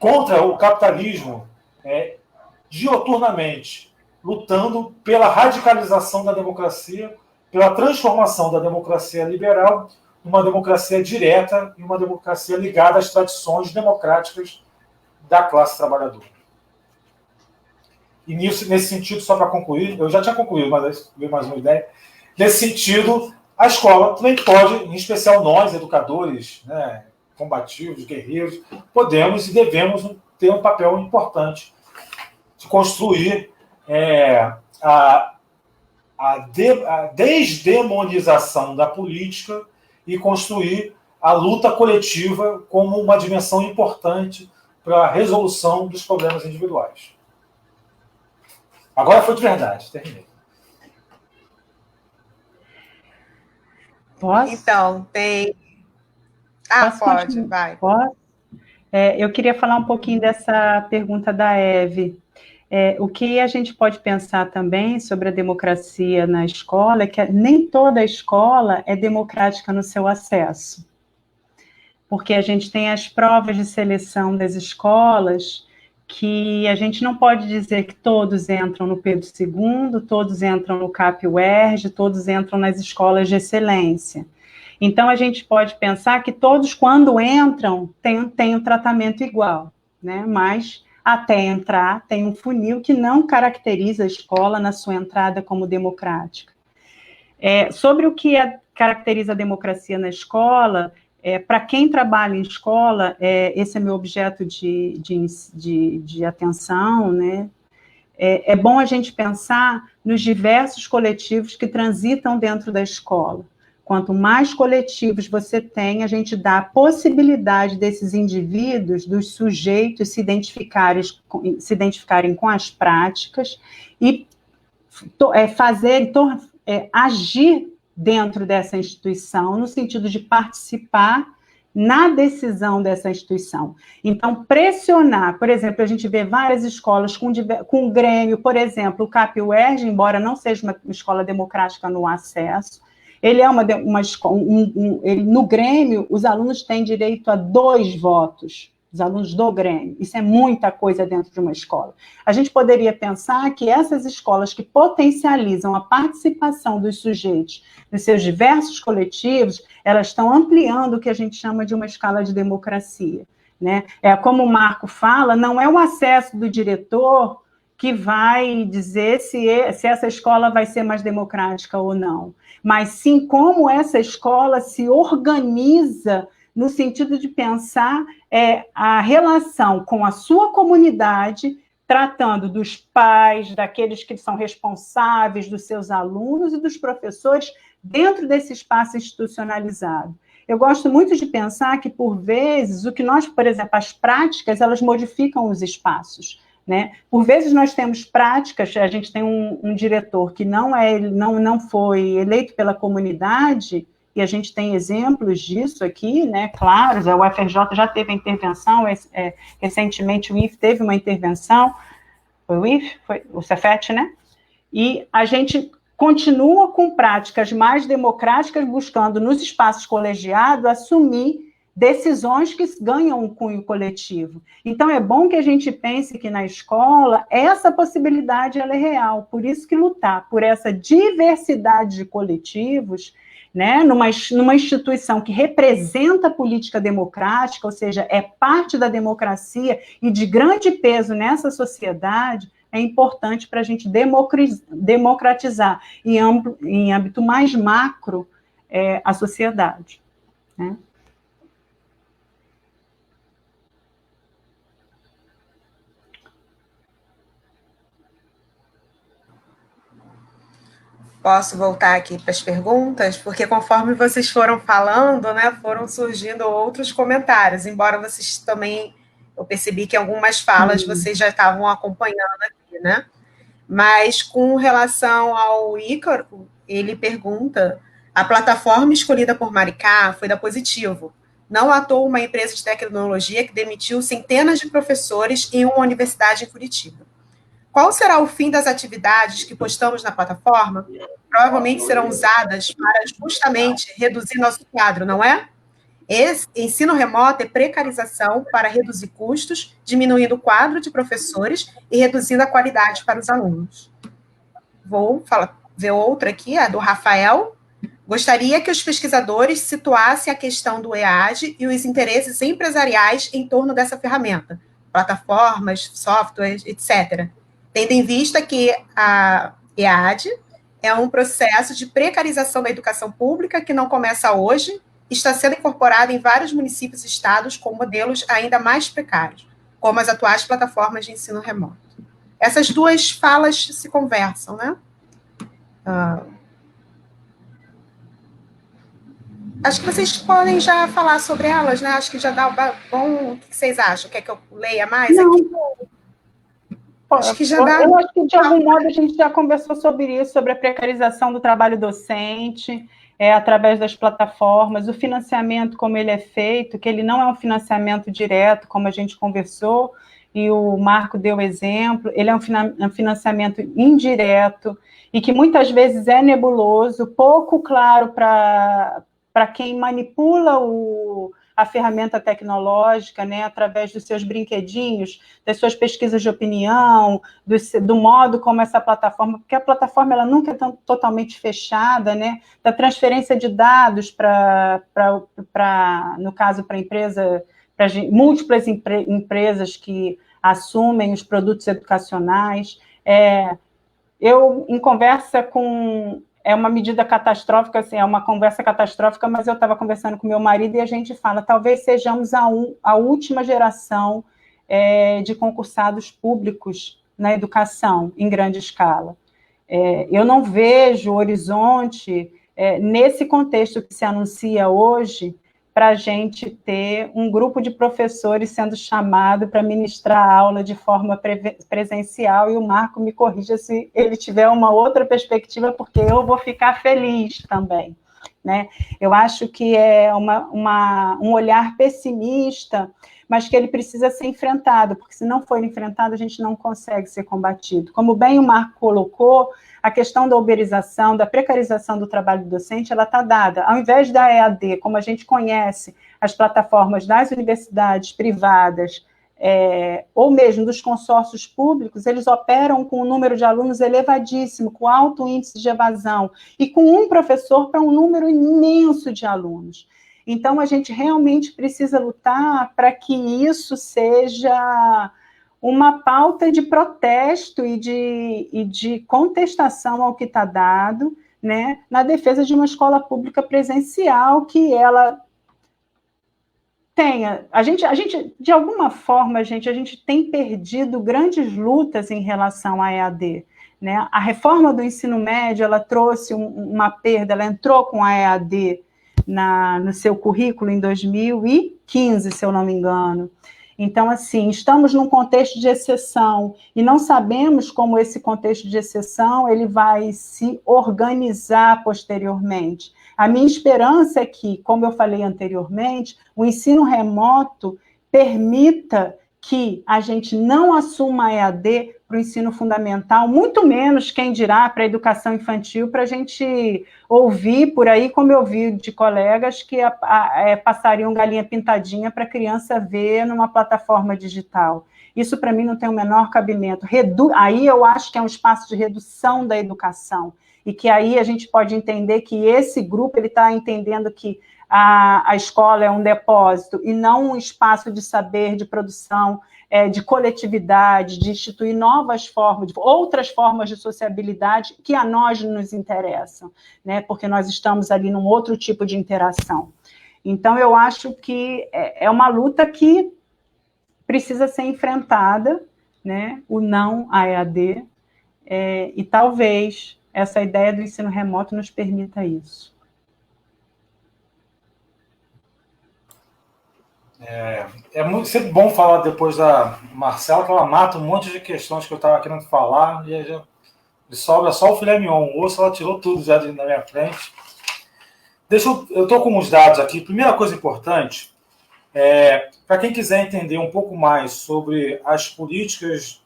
contra o capitalismo dioturnamente, lutando pela radicalização da democracia, pela transformação da democracia liberal numa democracia direta e uma democracia ligada às tradições democráticas da classe trabalhadora. E nesse sentido, só para concluir, eu já tinha concluído, mas veio mais uma ideia. Nesse sentido, a escola também pode, em especial nós, educadores, né, combativos, guerreiros, podemos e devemos ter um papel importante de construir a desdemonização da política e construir a luta coletiva como uma dimensão importante para a resolução dos problemas individuais. Agora foi de verdade, terminei. Posso? Então, tem... pode, vai. Posso? Eu queria falar um pouquinho dessa pergunta da Eve. O que a gente pode pensar também sobre a democracia na escola é que nem toda escola é democrática no seu acesso. Porque a gente tem as provas de seleção das escolas, que a gente não pode dizer que todos entram no Pedro II, todos entram no CAP-UERJ, todos entram nas escolas de excelência. Então, a gente pode pensar que todos, quando entram, têm um tratamento igual, né? Mas, até entrar, tem um funil que não caracteriza a escola na sua entrada como democrática. Sobre o que caracteriza a democracia na escola, para quem trabalha em escola, esse é meu objeto de atenção, né? É bom a gente pensar nos diversos coletivos que transitam dentro da escola. Quanto mais coletivos você tem, a gente dá a possibilidade desses indivíduos, dos sujeitos, se identificarem com as práticas e agir dentro dessa instituição, no sentido de participar na decisão dessa instituição. Então, pressionar, por exemplo, a gente vê várias escolas com Grêmio, por exemplo, o CAP-UERJ, embora não seja uma escola democrática no acesso, ele é uma escola, no Grêmio, os alunos têm direito a 2 votos, os alunos do Grêmio. Isso é muita coisa dentro de uma escola. A gente poderia pensar que essas escolas que potencializam a participação dos sujeitos nos seus diversos coletivos, elas estão ampliando o que a gente chama de uma escala de democracia, né? Como o Marco fala, não é o acesso do diretor que vai dizer se essa escola vai ser mais democrática ou não, mas sim como essa escola se organiza no sentido de pensar a relação com a sua comunidade, tratando dos pais, daqueles que são responsáveis, dos seus alunos e dos professores dentro desse espaço institucionalizado. Eu gosto muito de pensar que, por vezes, por exemplo, as práticas, elas modificam os espaços, né? Por vezes nós temos práticas, a gente tem um diretor que não foi eleito pela comunidade, e a gente tem exemplos disso aqui, né? Claro, a UFRJ já teve a intervenção, recentemente o IF teve uma intervenção, foi o IF? Foi o Cefet, né? E a gente continua com práticas mais democráticas, buscando nos espaços colegiados assumir decisões que ganham um cunho coletivo. Então, é bom que a gente pense que na escola essa possibilidade ela é real, por isso que lutar por essa diversidade de coletivos, né, numa instituição que representa a política democrática, ou seja, é parte da democracia e de grande peso nessa sociedade, é importante para a gente democratizar em âmbito mais macro a sociedade, né? Posso voltar aqui para as perguntas? Porque conforme vocês foram falando, né, foram surgindo outros comentários, embora vocês também, eu percebi que algumas falas vocês já estavam acompanhando aqui, né? Mas com relação ao Ícaro, ele pergunta, a plataforma escolhida por Maricá foi da Positivo. Não à toa uma empresa de tecnologia que demitiu centenas de professores em uma universidade em Curitiba. Qual será o fim das atividades que postamos na plataforma? Provavelmente serão usadas para justamente reduzir nosso quadro, não é? Esse ensino remoto é precarização para reduzir custos, diminuindo o quadro de professores e reduzindo a qualidade para os alunos. Vou ver outra aqui, a do Rafael. Gostaria que os pesquisadores situassem a questão do EAD e os interesses empresariais em torno dessa ferramenta, plataformas, softwares, etc., tendo em vista que a EAD é um processo de precarização da educação pública que não começa hoje, está sendo incorporado em vários municípios e estados com modelos ainda mais precários, como as atuais plataformas de ensino remoto. Essas duas falas se conversam, né? Acho que vocês podem já falar sobre elas, né? Acho que já dá bom. O que vocês acham? Quer que eu leia mais Não. aqui? Acho que já dá. Eu acho que, de algum modo, a gente já conversou sobre isso, sobre a precarização do trabalho docente, através das plataformas, o financiamento, como ele é feito, que ele não é um financiamento direto, como a gente conversou, e o Marco deu exemplo, ele é um financiamento indireto, e que muitas vezes é nebuloso, pouco claro para quem manipula a ferramenta tecnológica, né, através dos seus brinquedinhos, das suas pesquisas de opinião, do modo como essa plataforma, porque a plataforma ela nunca é totalmente fechada, né, da transferência de dados no caso, para empresa, para múltiplas empresas que assumem os produtos educacionais. Eu, em conversa com... É uma medida catastrófica, assim, é uma conversa catastrófica, mas eu estava conversando com meu marido e a gente fala, talvez sejamos a última geração de concursados públicos na educação, em grande escala. Eu não vejo horizonte nesse contexto que se anuncia hoje, para a gente ter um grupo de professores sendo chamado para ministrar aula de forma presencial, e o Marco me corrija se ele tiver uma outra perspectiva, porque eu vou ficar feliz também, né? Eu acho que é um olhar pessimista, mas que ele precisa ser enfrentado, porque se não for enfrentado, a gente não consegue ser combatido. Como bem o Marco colocou, a questão da uberização, da precarização do trabalho docente, ela está dada. Ao invés da EAD, como a gente conhece, as plataformas das universidades privadas, ou mesmo dos consórcios públicos, eles operam com um número de alunos elevadíssimo, com alto índice de evasão, e com um professor para um número imenso de alunos. Então, a gente realmente precisa lutar para que isso seja uma pauta de protesto e de contestação ao que está dado, né, na defesa de uma escola pública presencial, que ela tenha... A gente de alguma forma, a gente tem perdido grandes lutas em relação à EAD, né? A reforma do ensino médio, ela trouxe uma perda, ela entrou com a EAD no seu currículo em 2015, se eu não me engano. Então, assim, estamos num contexto de exceção e não sabemos como esse contexto de exceção ele vai se organizar posteriormente. A minha esperança é que, como eu falei anteriormente, o ensino remoto permita que a gente não assuma a EAD para o ensino fundamental, muito menos, quem dirá, para a educação infantil, para a gente ouvir por aí, como eu vi de colegas, que passariam galinha pintadinha para a criança ver numa plataforma digital. Isso, para mim, não tem o menor cabimento. Aí eu acho que é um espaço de redução da educação, e que aí a gente pode entender que esse grupo está entendendo que a escola é um depósito e não um espaço de saber, de produção, de coletividade, de instituir novas formas, outras formas de sociabilidade que a nós nos interessam, né? Porque nós estamos ali num outro tipo de interação. Então, eu acho que é uma luta que precisa ser enfrentada, né? O não à EAD, e talvez essa ideia do ensino remoto nos permita isso. É sempre bom falar depois da Marcela, que ela mata um monte de questões que eu estava querendo falar, e já sobra só o filé mignon. O osso, ela tirou tudo já na minha frente. Eu estou com os dados aqui. Primeira coisa importante, para quem quiser entender um pouco mais sobre as políticas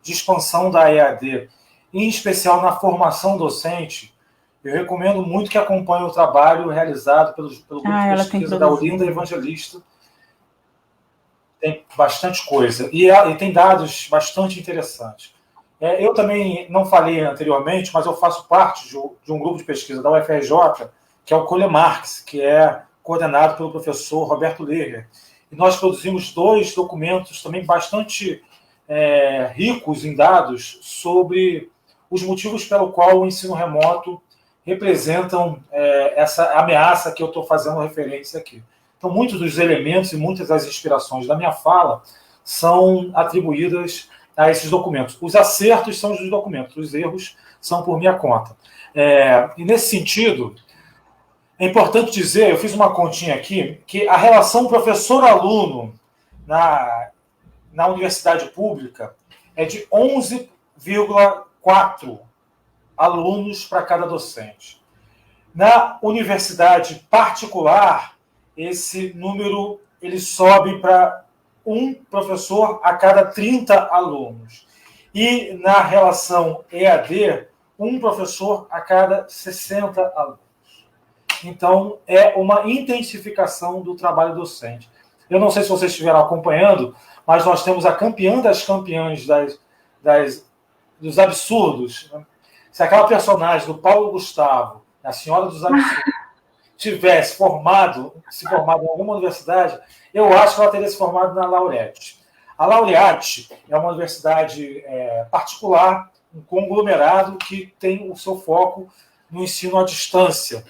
de expansão da EAD, em especial na formação docente, eu recomendo muito que acompanhe o trabalho realizado pelo grupo de pesquisa da Olinda Evangelista. Tem bastante coisa. E tem dados bastante interessantes. Eu também não falei anteriormente, mas eu faço parte de um grupo de pesquisa da UFRJ, que é o Colemarx, que é coordenado pelo professor Roberto Lerner. E nós produzimos 2 documentos também bastante ricos em dados sobre os motivos pelo qual o ensino remoto representam essa ameaça que eu estou fazendo referência aqui. Então, muitos dos elementos e muitas das inspirações da minha fala são atribuídas a esses documentos. Os acertos são dos documentos, os erros são por minha conta. E nesse sentido, é importante dizer, eu fiz uma continha aqui, que a relação professor-aluno na universidade pública é de 11,4 alunos para cada docente. Na universidade particular, esse número ele sobe para um professor a cada 30 alunos. E na relação EAD, um professor a cada 60 alunos. Então, é uma intensificação do trabalho docente. Eu não sei se vocês estiveram acompanhando, mas nós temos a campeã das campeãs dos absurdos. Se aquela personagem do Paulo Gustavo, a Senhora dos Absurdos, tivesse se formado em alguma universidade, eu acho que ela teria se formado na Laureate. A Laureate é uma universidade particular, um conglomerado que tem o seu foco no ensino à distância.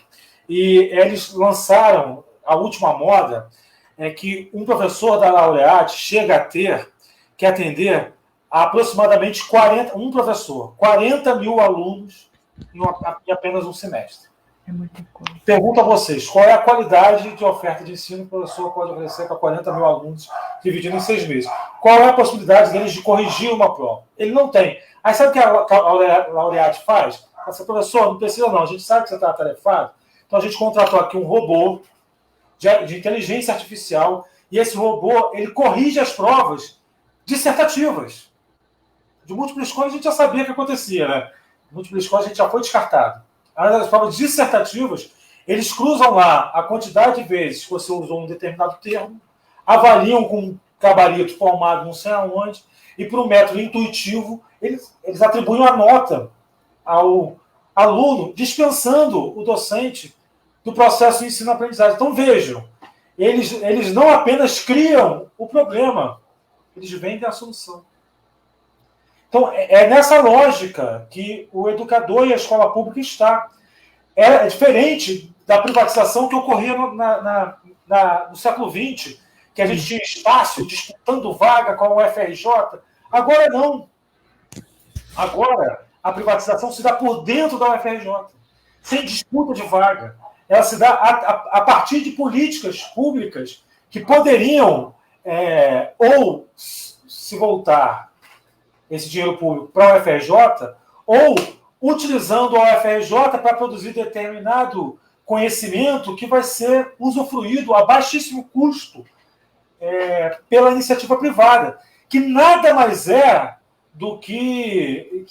E eles lançaram, a última moda, é que um professor da Laureate chega a ter que atender a aproximadamente 40 mil alunos em apenas um semestre. É muita coisa. Pergunto a vocês, qual é a qualidade de oferta de ensino que o professor pode oferecer para 40 mil alunos dividido em 6 meses? Qual é a possibilidade deles de corrigir uma prova? Ele não tem. Aí sabe o que a Laureate faz? Essa professor, não precisa não, a gente sabe que você está atarefado, então a gente contratou aqui um robô de inteligência artificial e esse robô, ele corrige as provas dissertativas. De múltipla escolha a gente já sabia que acontecia, né? Múltipla escolha a gente já foi descartado. As provas dissertativas, eles cruzam lá a quantidade de vezes que você usou um determinado termo, avaliam com um gabarito formado não sei aonde, e por um método intuitivo, eles atribuem uma nota ao aluno, dispensando o docente do processo de ensino-aprendizagem. Então, vejam, eles não apenas criam o problema, eles vendem a solução. Então, é nessa lógica que o educador e a escola pública está. É diferente da privatização que ocorria no século XX, que a gente tinha espaço disputando vaga com a UFRJ. Agora não. Agora, a privatização se dá por dentro da UFRJ, sem disputa de vaga. Ela se dá a partir de políticas públicas que poderiam ou se voltar esse dinheiro público para a UFRJ, ou utilizando a UFRJ para produzir determinado conhecimento que vai ser usufruído a baixíssimo custo pela iniciativa privada, que nada mais é do que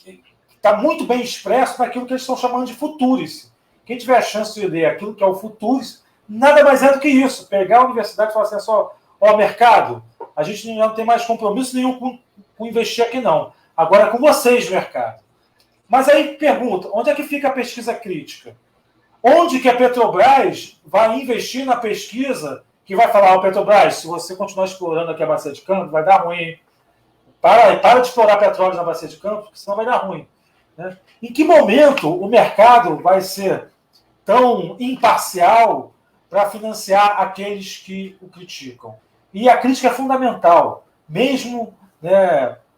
está muito bem expresso naquilo que eles estão chamando de futuris. Quem tiver a chance de ler aquilo que é o futuris, nada mais é do que isso. Pegar a universidade e falar assim, mercado, a gente não tem mais compromisso nenhum com investir aqui, não. Agora é com vocês, mercado. Mas aí pergunta, onde é que fica a pesquisa crítica? Onde que a Petrobras vai investir na pesquisa que vai falar, Petrobras, se você continuar explorando aqui a Bacia de Campos, vai dar ruim, hein? Para de explorar petróleo na Bacia de Campos, porque senão vai dar ruim. Né? Em que momento o mercado vai ser tão imparcial para financiar aqueles que o criticam? E a crítica é fundamental, mesmo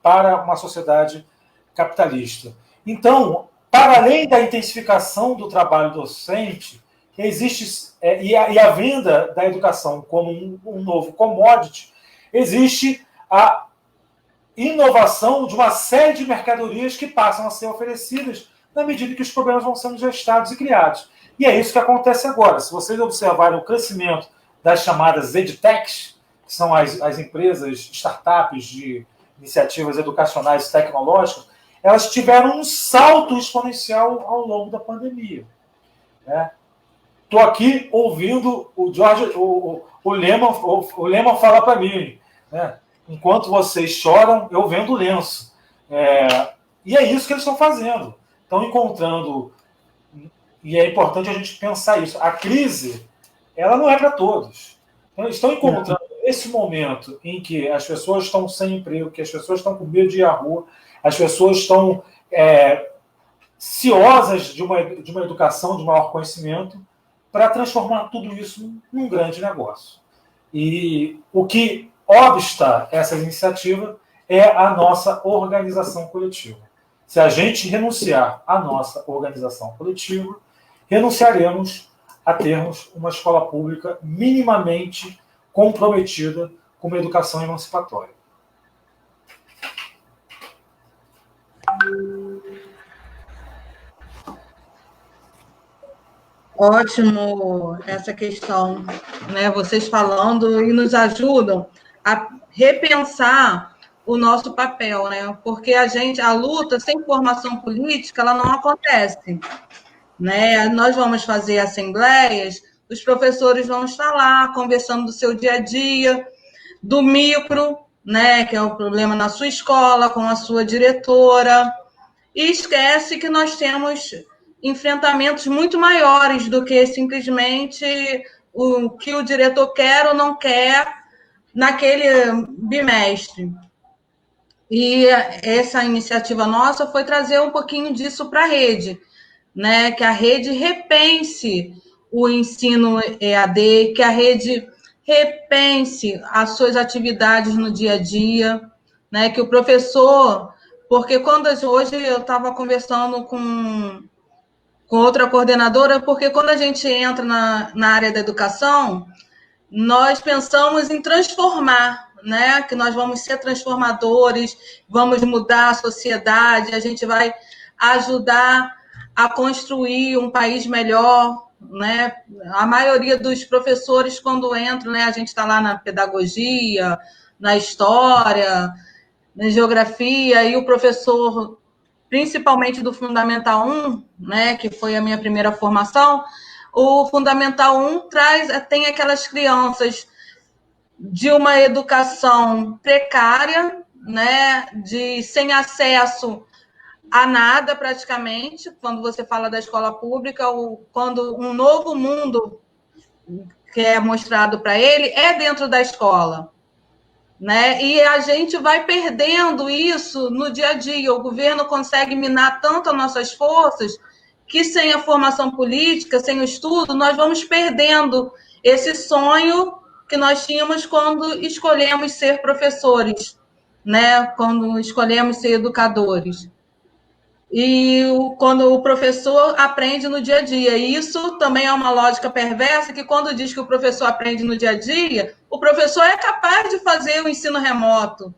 para uma sociedade capitalista. Então, para além da intensificação do trabalho docente, existe, e a venda da educação como um novo commodity, existe a inovação de uma série de mercadorias que passam a ser oferecidas na medida que os problemas vão sendo gestados e criados. E é isso que acontece agora. Se vocês observarem o crescimento das chamadas edtechs, que são as empresas, startups de iniciativas educacionais e tecnológicas, elas tiveram um salto exponencial ao longo da pandemia. Estou aqui ouvindo o Lehman falar para mim, enquanto vocês choram, eu vendo o lenço. E é isso que eles estão fazendo. Estão encontrando, e é importante a gente pensar isso, a crise, ela não é para todos. Então, eles estão encontrando esse momento em que as pessoas estão sem emprego, que as pessoas estão com medo de ir à rua, as pessoas estão ciosas de uma educação de maior conhecimento, para transformar tudo isso num grande negócio. E o que obsta essa iniciativa é a nossa organização coletiva. Se a gente renunciar à nossa organização coletiva, renunciaremos a termos uma escola pública minimamente comprometida com uma educação emancipatória. Ótimo essa questão, né? Vocês falando e nos ajudam a repensar o nosso papel, né? Porque a luta sem formação política, ela não acontece, né? Nós vamos fazer assembleias, os professores vão estar lá conversando do seu dia a dia, do micro, né? Que é o problema na sua escola, com a sua diretora, e esquece que nós temos enfrentamentos muito maiores do que simplesmente o que o diretor quer ou não quer naquele bimestre. E essa iniciativa nossa foi trazer um pouquinho disso para a rede, né? Que a rede repense o ensino EAD, que a rede repense as suas atividades no dia a dia, né? Que o professor... Porque hoje eu estava conversando com outra coordenadora, porque quando a gente entra na área da educação, nós pensamos em transformar, né? Que nós vamos ser transformadores, vamos mudar a sociedade, a gente vai ajudar a construir um país melhor, né? A maioria dos professores, quando entram, né? A gente está lá na pedagogia, na história, na geografia, e o professor, principalmente do Fundamental 1, né, que foi a minha primeira formação, o Fundamental 1 tem aquelas crianças de uma educação precária, né, sem acesso a nada praticamente, quando você fala da escola pública, ou quando um novo mundo que é mostrado para ele é dentro da escola. Né? E a gente vai perdendo isso no dia a dia. O governo consegue minar tanto as nossas forças que, sem a formação política, sem o estudo, nós vamos perdendo esse sonho que nós tínhamos quando escolhemos ser professores, né? Quando escolhemos ser educadores. E quando o professor aprende no dia a dia. E isso também é uma lógica perversa, que quando diz que o professor aprende no dia a dia, o professor é capaz de fazer o ensino remoto,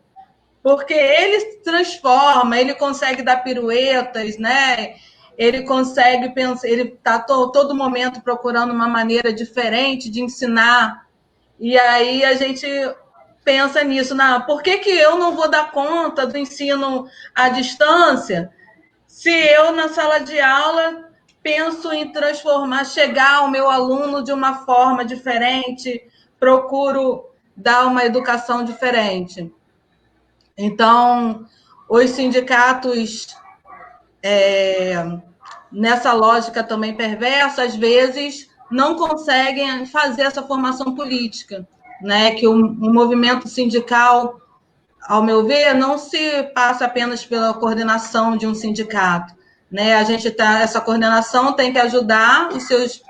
porque ele transforma, ele consegue dar piruetas, né? Ele consegue pensar, ele está todo momento procurando uma maneira diferente de ensinar. E aí a gente pensa nisso, por que eu não vou dar conta do ensino à distância, se eu, na sala de aula, penso em chegar ao meu aluno de uma forma diferente, procuro dar uma educação diferente. Então, os sindicatos, nessa lógica também perversa, às vezes não conseguem fazer essa formação política, né? Que o movimento sindical, ao meu ver, não se passa apenas pela coordenação de um sindicato, né? Essa coordenação tem que ajudar os seus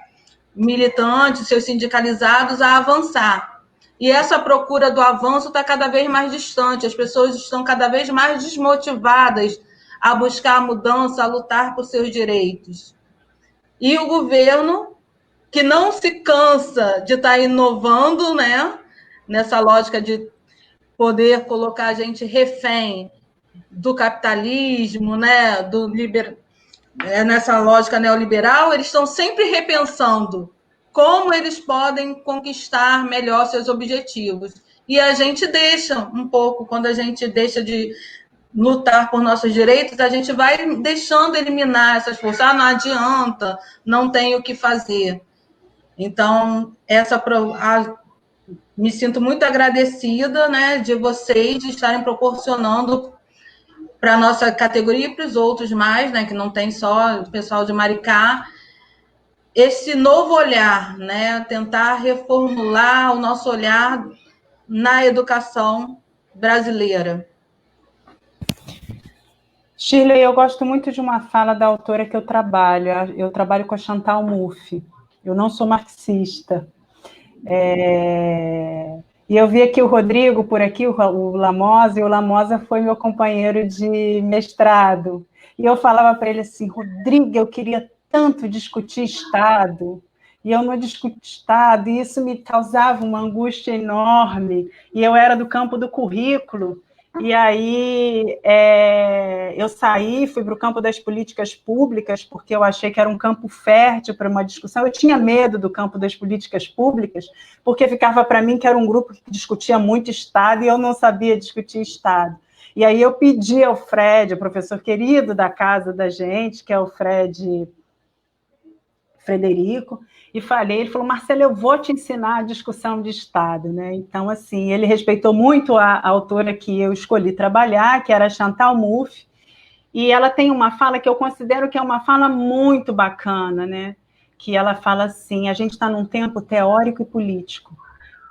militantes, os seus sindicalizados a avançar. E essa procura do avanço está cada vez mais distante, as pessoas estão cada vez mais desmotivadas a buscar a mudança, a lutar por seus direitos. E o governo, que não se cansa de estar inovando, né? Nessa lógica de poder colocar a gente refém do capitalismo, né, nessa lógica neoliberal, eles estão sempre repensando como eles podem conquistar melhor seus objetivos. E a gente deixa um pouco, quando a gente deixa de lutar por nossos direitos, a gente vai deixando eliminar essas forças. Não adianta, não tem o que fazer. Então, me sinto muito agradecida, né, de vocês de estarem proporcionando para a nossa categoria e para os outros mais, né, que não tem só o pessoal de Maricá, esse novo olhar, né, tentar reformular o nosso olhar na educação brasileira. Shirley, eu gosto muito de uma fala da autora que eu trabalho com a Chantal Mouffe. Eu não sou marxista. E E eu vi aqui o Rodrigo por aqui, o Lamosa, e o Lamosa foi meu companheiro de mestrado. E eu falava para ele assim, Rodrigo, eu queria tanto discutir Estado, e eu não discuto Estado, e isso me causava uma angústia enorme, e eu era do campo do currículo, e aí eu saí, fui para o campo das políticas públicas, porque eu achei que era um campo fértil para uma discussão. Eu tinha medo do campo das políticas públicas, porque ficava para mim que era um grupo que discutia muito Estado, e eu não sabia discutir Estado. E aí eu pedi ao Fred, o professor querido da casa da gente, que é o Frederico, e falei, ele falou, Marcela, eu vou te ensinar a discussão de Estado, né? Então, assim, ele respeitou muito a autora que eu escolhi trabalhar, que era Chantal Mouffe, e ela tem uma fala que eu considero que é uma fala muito bacana, né? Que ela fala assim, a gente está num tempo teórico e político.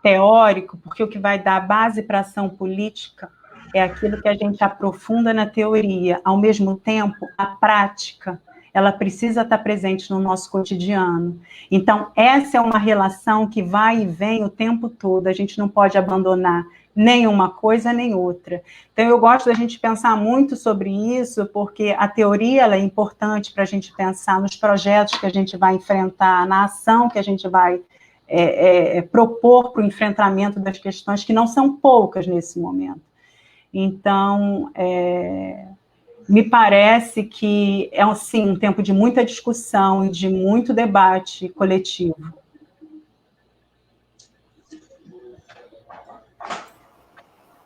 Teórico, porque o que vai dar base para a ação política é aquilo que a gente aprofunda na teoria. Ao mesmo tempo, a prática, ela precisa estar presente no nosso cotidiano. Então, essa é uma relação que vai e vem o tempo todo, a gente não pode abandonar nem uma coisa nem outra. Então, eu gosto da gente pensar muito sobre isso, porque a teoria ela é importante para a gente pensar nos projetos que a gente vai enfrentar, na ação que a gente vai propor para o enfrentamento das questões, que não são poucas nesse momento. Então, me parece que é, assim, um tempo de muita discussão e de muito debate coletivo.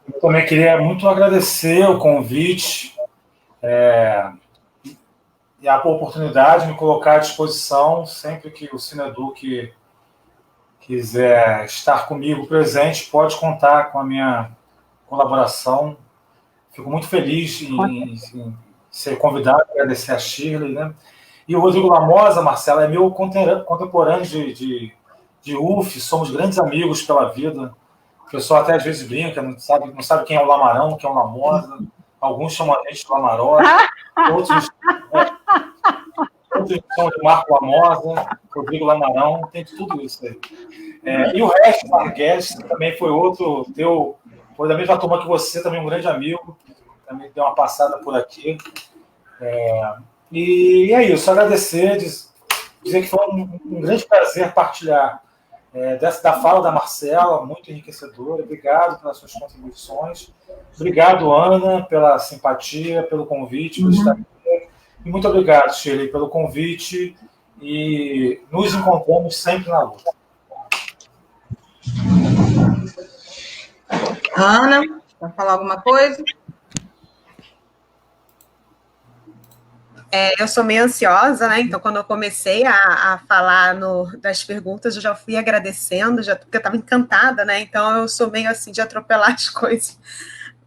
Eu também queria muito agradecer o convite e a oportunidade de me colocar à disposição sempre que o Cineduc quiser estar comigo presente, pode contar com a minha colaboração. Fico muito feliz em ser convidado, agradecer a Shirley, né? E o Rodrigo Lamosa, Marcela, é meu contemporâneo de UF, somos grandes amigos pela vida. O pessoal até às vezes brinca, não sabe quem é o Lamarão, quem é o Lamosa. Alguns chamam a gente de Lamarosa, outros chamam de Marco Lamosa, Rodrigo Lamarão, tem tudo isso aí. E o resto, Margues, também foi outro foi da mesma turma que você, também um grande amigo, também deu uma passada por aqui. E é isso, agradecer, dizer que foi um grande prazer partilhar da fala da Marcela, muito enriquecedora. Obrigado pelas suas contribuições. Obrigado, Ana, pela simpatia, pelo convite, por estar aqui. E muito obrigado, Shirley, pelo convite. E nos encontramos sempre na luta. Ana, vai falar alguma coisa? Eu sou meio ansiosa, né? Então, quando eu comecei a falar das perguntas, eu já fui agradecendo, porque eu estava encantada, né? Então, eu sou meio assim de atropelar as coisas.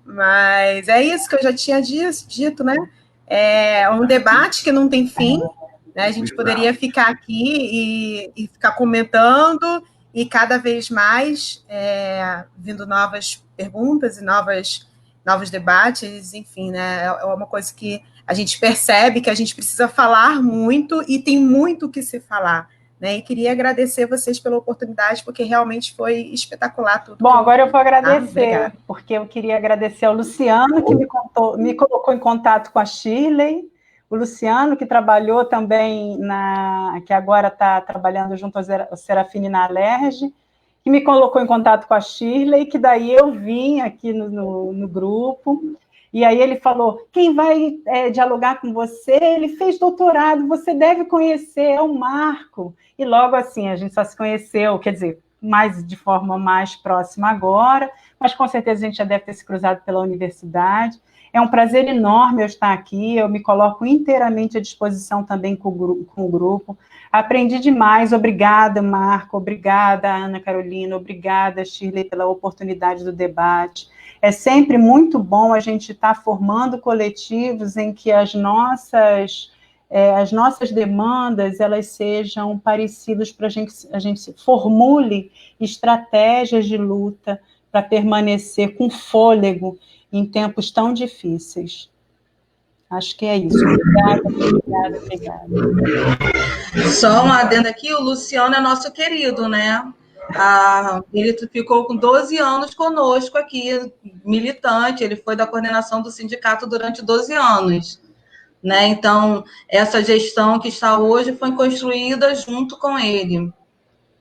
Mas é isso que eu já tinha dito, né? É um debate que não tem fim, né? A gente poderia ficar aqui e ficar comentando, e cada vez mais vindo novas perguntas e novos debates, enfim, né? É uma coisa que a gente percebe que a gente precisa falar muito e tem muito o que se falar, né? E queria agradecer vocês pela oportunidade, porque realmente foi espetacular tudo. Bom, agora eu vou agradecer, porque eu queria agradecer ao Luciano, que me colocou em contato com a Shirley, o Luciano, que trabalhou também, que agora está trabalhando junto ao Serafine na Alerj, que me colocou em contato com a Shirley, que daí eu vim aqui no grupo. E aí ele falou, quem vai dialogar com você, ele fez doutorado, você deve conhecer, é o Marco. E logo assim, a gente só se conheceu, quer dizer, de forma mais próxima agora, mas com certeza a gente já deve ter se cruzado pela universidade. É um prazer enorme eu estar aqui, eu me coloco inteiramente à disposição também com o grupo. Aprendi demais, obrigada, Marco, obrigada, Ana Carolina, obrigada, Shirley, pela oportunidade do debate. É sempre muito bom a gente estar formando coletivos em que as nossas demandas elas sejam parecidas, para a gente formule estratégias de luta para permanecer com fôlego em tempos tão difíceis. Acho que é isso. Obrigada. Só um adendo aqui, o Luciano é nosso querido, né? Ele ficou com 12 anos conosco aqui, militante, ele foi da coordenação do sindicato durante 12 anos. Né? Então, essa gestão que está hoje foi construída junto com ele.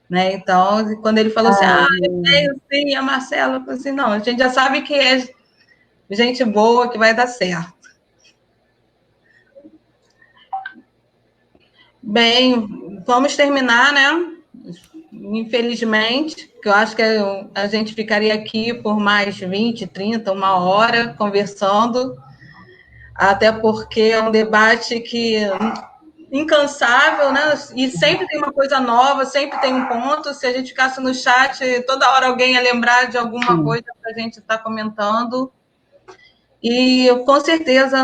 Né? Então, quando ele falou assim, eu tenho sim, a Marcela, eu falei assim, não, a gente já sabe que é gente boa, que vai dar certo. Bem, vamos terminar, né? Infelizmente, que eu acho que a gente ficaria aqui por mais 20, 30, uma hora conversando, até porque é um debate que incansável, né? E sempre tem uma coisa nova, sempre tem um ponto. Se a gente ficasse no chat, toda hora alguém ia lembrar de alguma coisa que a gente está comentando. E com certeza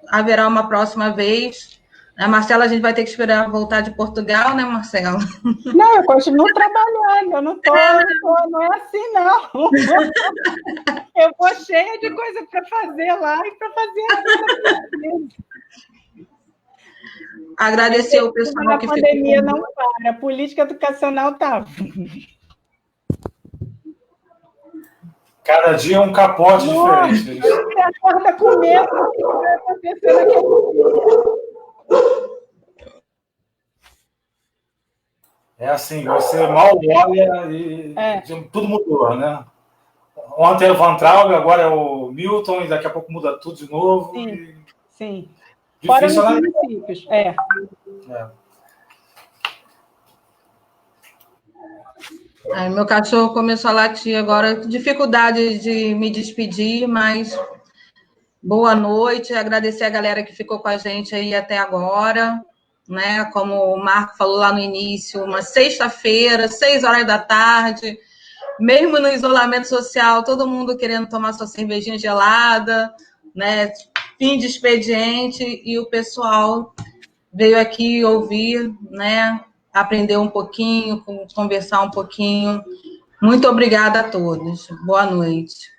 haverá uma próxima vez. A Marcela, a gente vai ter que esperar voltar de Portugal, né, Marcela? Não, eu continuo trabalhando, eu não é assim, não. Eu vou cheia de coisa para fazer lá e para fazer aqui. Agradecer o pessoal que ficou. A pandemia não para, a política educacional está. Cada dia é um capote diferente. Você acorda com medo do que vai acontecer naquele dia. É assim, você mal olha e tudo mudou, né? Ontem era o Van Traub, agora é o Milton, e daqui a pouco muda tudo de novo. Sim. Fora nos municípios. Meu cachorro começou a latir agora. Dificuldade de me despedir, mas boa noite. Agradecer a galera que ficou com a gente aí até agora. Né? Como o Marco falou lá no início, uma sexta-feira, 6 horas da tarde, mesmo no isolamento social, todo mundo querendo tomar sua cervejinha gelada, né? Fim de expediente, e o pessoal veio aqui ouvir, né? Aprender um pouquinho, conversar um pouquinho. Muito obrigada a todos. Boa noite.